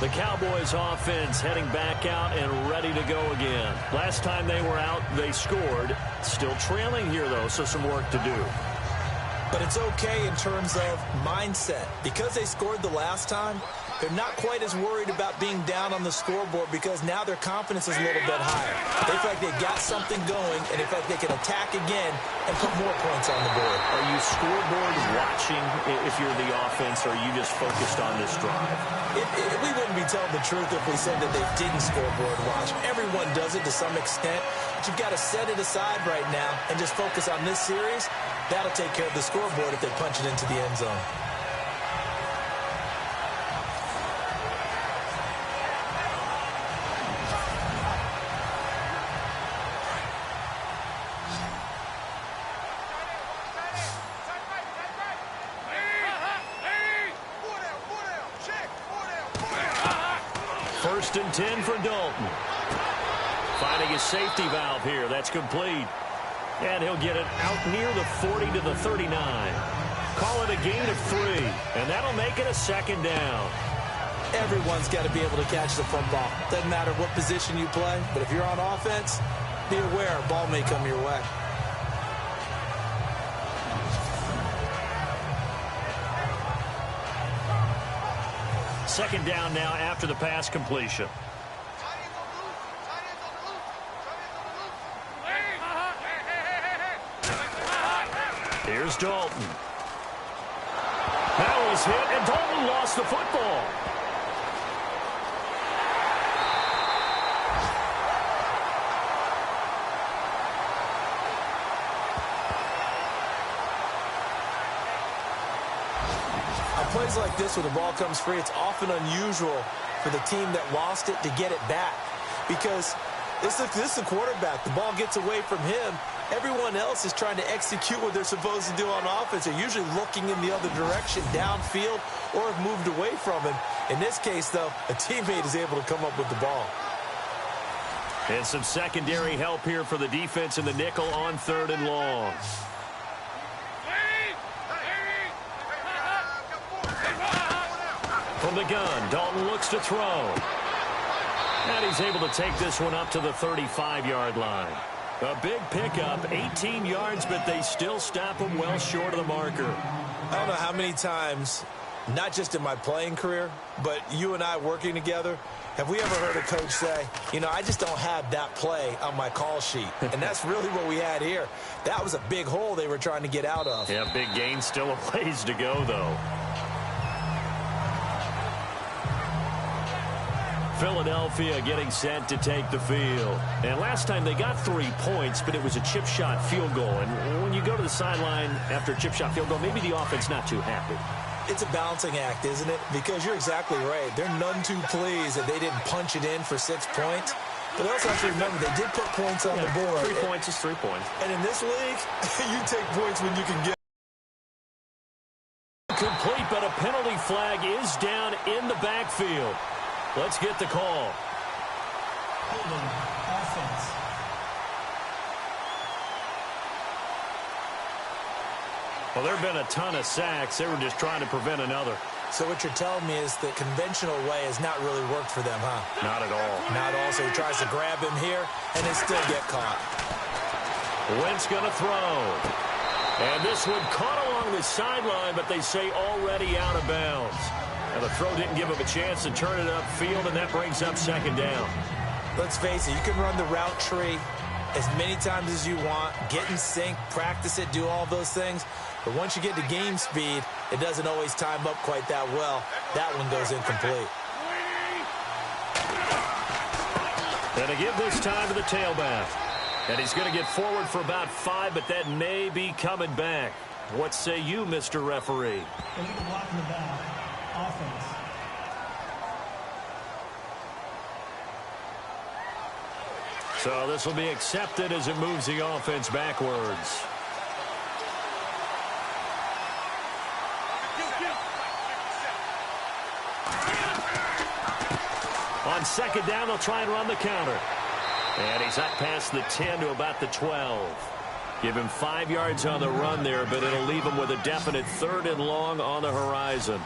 The Cowboys offense heading back out and ready to go again. Last time they were out, they scored. Still trailing here, though, so some work to do. But it's okay in terms of mindset. Because they scored the last time, they're not quite as worried about being down on the scoreboard because now their confidence is a little bit higher. They feel like they've got something going, and they feel like they can attack again and put more points on the board. Are you scoreboard watching if you're the offense, or are you just focused on this drive? We wouldn't be telling the truth if we said that they didn't scoreboard watch. Everyone does it to some extent, but you've got to set it aside right now and just focus on this series. That'll take care of the scoreboard if they punch it into the end zone. First and 10 for Dalton. Finding his safety valve here. That's complete. And he'll get it out near the 40 to the 39. Call it a gain of 3. And that'll make it a 2nd down. Everyone's got to be able to catch the football. Doesn't matter what position you play, but if you're on offense, be aware a ball may come your way. Second down now after the pass completion. Here's Dalton. That was hit, and Dalton lost the football. Plays like this where the ball comes free, it's often unusual for the team that lost it to get it back because this is the quarterback. The ball gets away from him. Everyone else is trying to execute what they're supposed to do on offense. They're usually looking in the other direction, downfield, or have moved away from him. In this case, though, a teammate is able to come up with the ball. And some secondary help here for the defense in the nickel on 3rd and long. From the gun, Dalton looks to throw. And he's able to take this one up to the 35-yard line. A big pickup, 18 yards, but they still stop him well short of the marker. I don't know how many times, not just in my playing career, but you and I working together, have we ever heard a coach say, you know, I just don't have that play on my call sheet. And that's really what we had here. That was a big hole they were trying to get out of. Yeah, big gain, still a ways to go, though. Philadelphia getting set to take the field. And last time they got 3 points, but it was a chip shot field goal. And when you go to the sideline after a chip shot field goal, maybe the offense not too happy. It's a balancing act, isn't it? Because you're exactly right. They're none too pleased that they didn't punch it in for 6 points. But also have to remember, they did put points on the board. 3 points is 3 points. And in this league, you take points when you can get. Complete, but a penalty flag is down in the backfield. Let's get the call. Holding offense. Well, there have been a ton of sacks. They were just trying to prevent another. So what you're telling me is the conventional way has not really worked for them, huh? Not at all. Not all. So he tries to grab him here, and they still get caught. Wentz going to throw. And this one caught along the sideline, but they say already out of bounds. And the throw didn't give him a chance to turn it upfield, and that brings up second down. Let's face it, you can run the route tree as many times as you want, get in sync, practice it, do all those things. But once you get to game speed, it doesn't always time up quite that well. That one goes incomplete. And to give this time to the tailback. And he's going to get forward for about 5, but that may be coming back. What say you, Mr. Referee? Illegal block in the back. Offense. So this will be accepted as it moves the offense backwards. On second down, they'll try and run the counter. And he's up past the 10 to about the 12. Give him 5 yards on the run there, but it'll leave him with a definite 3rd and long on the horizon.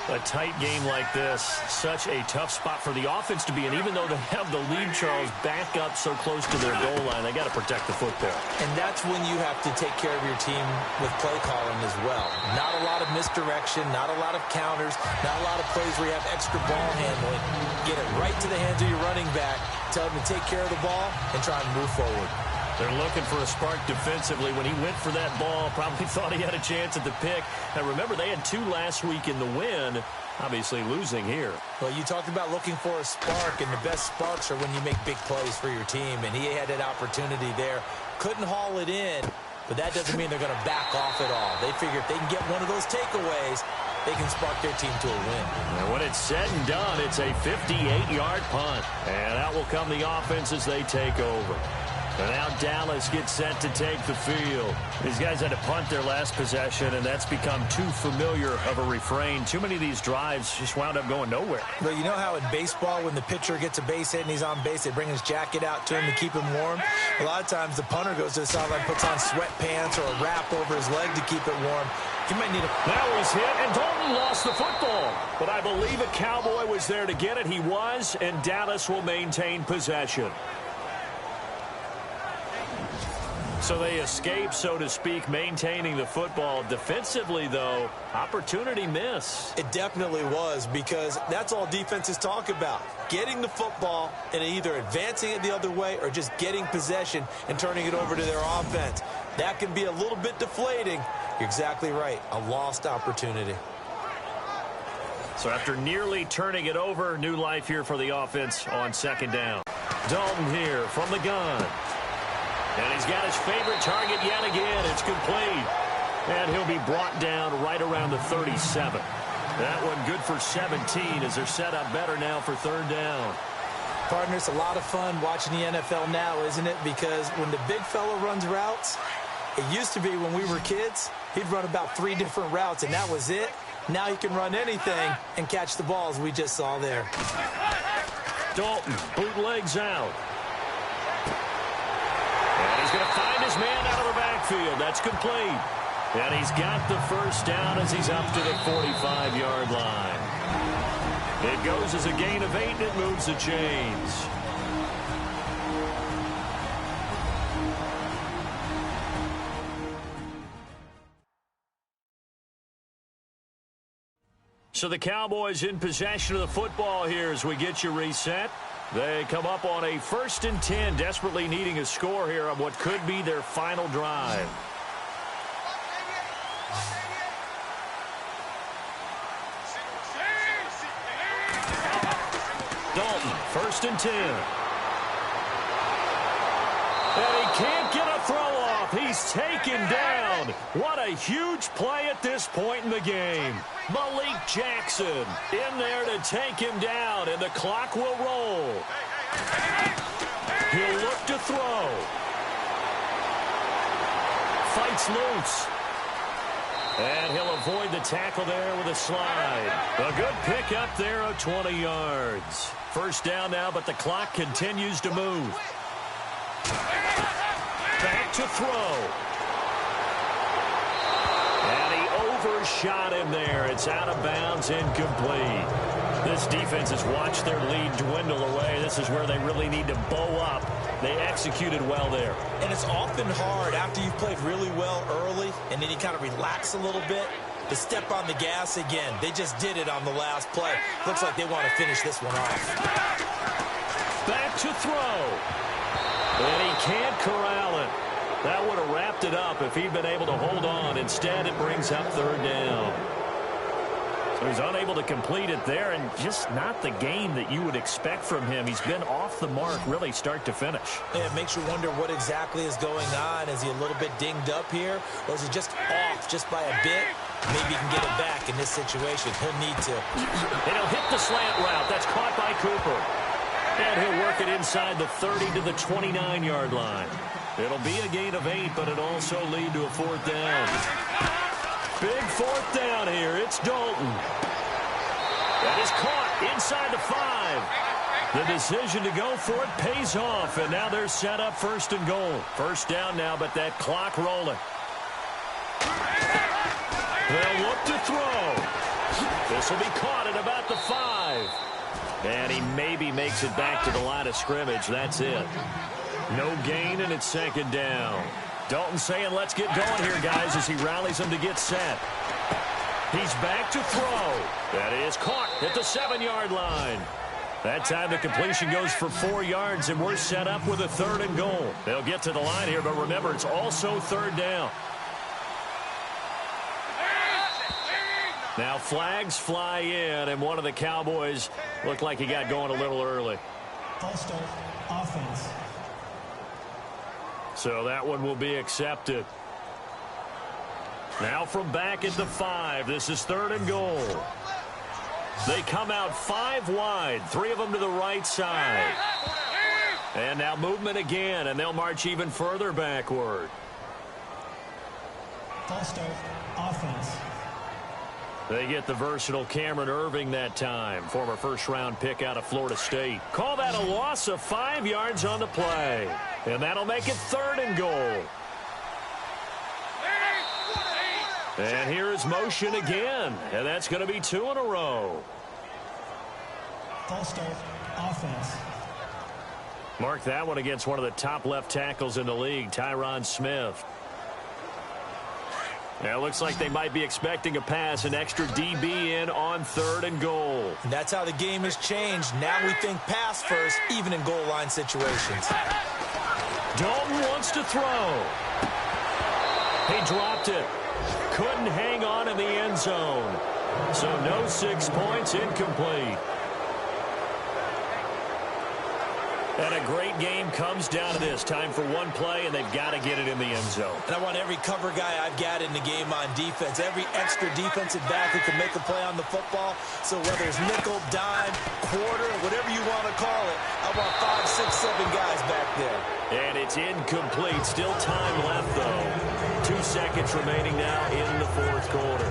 A tight game like this, such a tough spot for the offense to be in. Even though they have the lead, Charles, back up so close to their goal line, they got to protect the football. And that's when you have to take care of your team with play calling as well. Not a lot of misdirection, not a lot of counters, not a lot of plays where you have extra ball handling. Get it right to the hands of your running back, tell him to take care of the ball, and try and move forward. They're looking for a spark defensively. When he went for that ball, probably thought he had a chance at the pick. And remember, they had 2 last week in the win, obviously losing here. Well, you talked about looking for a spark, and the best sparks are when you make big plays for your team, and he had that opportunity there. Couldn't haul it in, but that doesn't mean they're going to back off at all. They figure if they can get one of those takeaways, they can spark their team to a win. And when it's said and done, it's a 58-yard punt. And out will come the offense as they take over. And now Dallas gets set to take the field. These guys had to punt their last possession, and that's become too familiar of a refrain. Too many of these drives just wound up going nowhere. But you know how in baseball, when the pitcher gets a base hit and he's on base, they bring his jacket out to him to keep him warm? A lot of times the punter goes to the sideline, puts on sweatpants or a wrap over his leg to keep it warm. He might need a... That was hit, and Dalton lost the football. But I believe a Cowboy was there to get it. He was, and Dallas will maintain possession. So they escape, so to speak, maintaining the football. Defensively, though, opportunity miss. It definitely was, because that's all defenses talk about. Getting the football and either advancing it the other way or just getting possession and turning it over to their offense. That can be a little bit deflating. You're exactly right. A lost opportunity. So after nearly turning it over, new life here for the offense on second down. Dalton here from the gun. And he's got his favorite target yet again. It's complete. And he'll be brought down right around the 37. That one good for 17 as they're set up better now for third down. Partner, it's a lot of fun watching the NFL now, isn't it? Because when the big fella runs routes, it used to be when we were kids, he'd run about 3 different routes, and that was it. Now he can run anything and catch the balls we just saw there. Dalton bootlegs out. And he's going to find his man out of the backfield. That's complete. And he's got the first down as he's up to the 45-yard line. It goes as a gain of 8, and it moves the chains. So the Cowboys in possession of the football here as we get you reset. They come up on a 1st and 10, desperately needing a score here on what could be their final drive. Dalton, 1st and 10. And he can't get a throw off. He's taken down. What a huge play at this point in the game. Malik Jackson in there to take him down, and the clock will roll. He'll look to throw. Fights loose. And he'll avoid the tackle there with a slide. A good pickup there of 20 yards. 1st down now, but the clock continues to move. Back to throw. And he overshot him there. It's out of bounds, incomplete. This defense has watched their lead dwindle away. This is where they really need to bow up. They executed well there. And it's often hard after you've played really well early and then you kind of relax a little bit to step on the gas again. They just did it on the last play. Looks like they want to finish this one off. Back to throw. And he can't corral it. That would have wrapped it up if he'd been able to hold on. Instead, it brings up 3rd down. So he's unable to complete it there, and just not the game that you would expect from him. He's been off the mark really start to finish. Yeah, it makes you wonder what exactly is going on. Is he a little bit dinged up here, or is he just off just by a bit? Maybe he can get it back in this situation. He'll need to. And he'll hit the slant route. That's caught by Cooper. And he'll work it inside the 30 to the 29-yard line. It'll be a gain of 8, but it'll also lead to a 4th down. Big 4th down here. It's Dalton. That is caught inside the 5. The decision to go for it pays off, and now they're set up 1st and goal. 1st down now, but that clock rolling. They'll look to throw. This will be caught at about the 5. And he maybe makes it back to the line of scrimmage. That's it. No gain, and it's 2nd down. Dalton saying, let's get going here, guys, as he rallies them to get set. He's back to throw. That is caught at the 7-yard line. That time the completion goes for 4 yards, and we're set up with a 3rd and goal. They'll get to the line here, but remember, it's also 3rd down. Now flags fly in, and one of the Cowboys looked like he got going a little early. False start, offense. So that one will be accepted. Now from back at the 5, this is 3rd and goal. They come out 5 wide, 3 of them to the right side. And now movement again, and they'll march even further backward. False start, offense. They get the versatile Cameron Irving that time, former first-round pick out of Florida State. Call that a loss of 5 yards on the play. And that'll make it 3rd and goal. And here is motion again, and that's going to be 2 in a row. False start, offense. Mark that one against one of the top left tackles in the league, Tyron Smith. Now it looks like they might be expecting a pass, an extra DB in on 3rd and goal. And that's how the game has changed. Now we think pass first, even in goal line situations. Dalton wants to throw. He dropped it. Couldn't hang on in the end zone. So no 6 points, incomplete. And a great game comes down to this. Time for one play, and they've got to get it in the end zone. And I want every cover guy I've got in the game on defense, every extra defensive back who can make a play on the football. So whether it's nickel, dime, quarter, whatever you want to call it, I want 5, 6, 7 guys back there. And it's incomplete. Still time left, though. 2 seconds remaining now in the 4th quarter.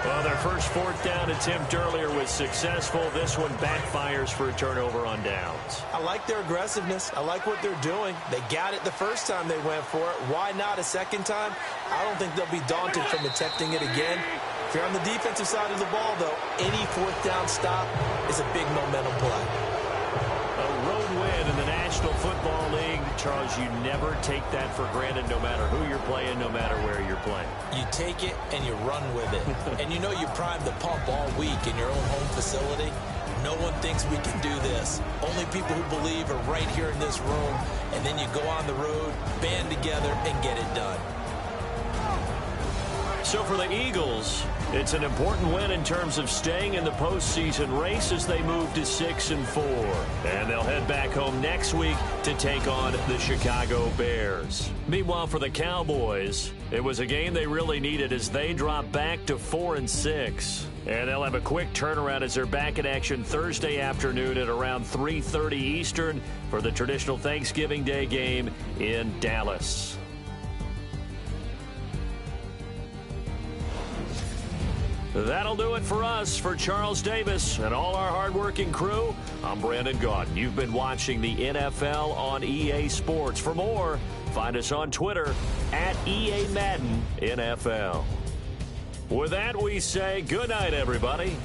Well, their first 4th down attempt earlier was successful. This one backfires for a turnover on downs. I like their aggressiveness. I like what they're doing. They got it the first time they went for it. Why not a second time? I don't think they'll be daunted from attempting it again. If you're on the defensive side of the ball, though, any 4th down stop is a big momentum play. A road win in the National Football League. Charles, you never take that for granted no matter who you're playing, no matter where you're playing. You take it and you run with it. And you know you primed the pump all week in your own home facility. No one thinks we can do this. Only people who believe are right here in this room. And then you go on the road, band together, and get it done. So for the Eagles, it's an important win in terms of staying in the postseason race as they move to 6-4. And they'll head back home next week to take on the Chicago Bears. Meanwhile, for the Cowboys, it was a game they really needed as they drop back to 4-6. And they'll have a quick turnaround as they're back in action Thursday afternoon at around 3:30 Eastern for the traditional Thanksgiving Day game in Dallas. That'll do it for us. For Charles Davis and all our hardworking crew, I'm Brandon Gaudin. You've been watching the NFL on EA Sports. For more, find us on Twitter at EA Madden NFL. With that, we say good night, everybody.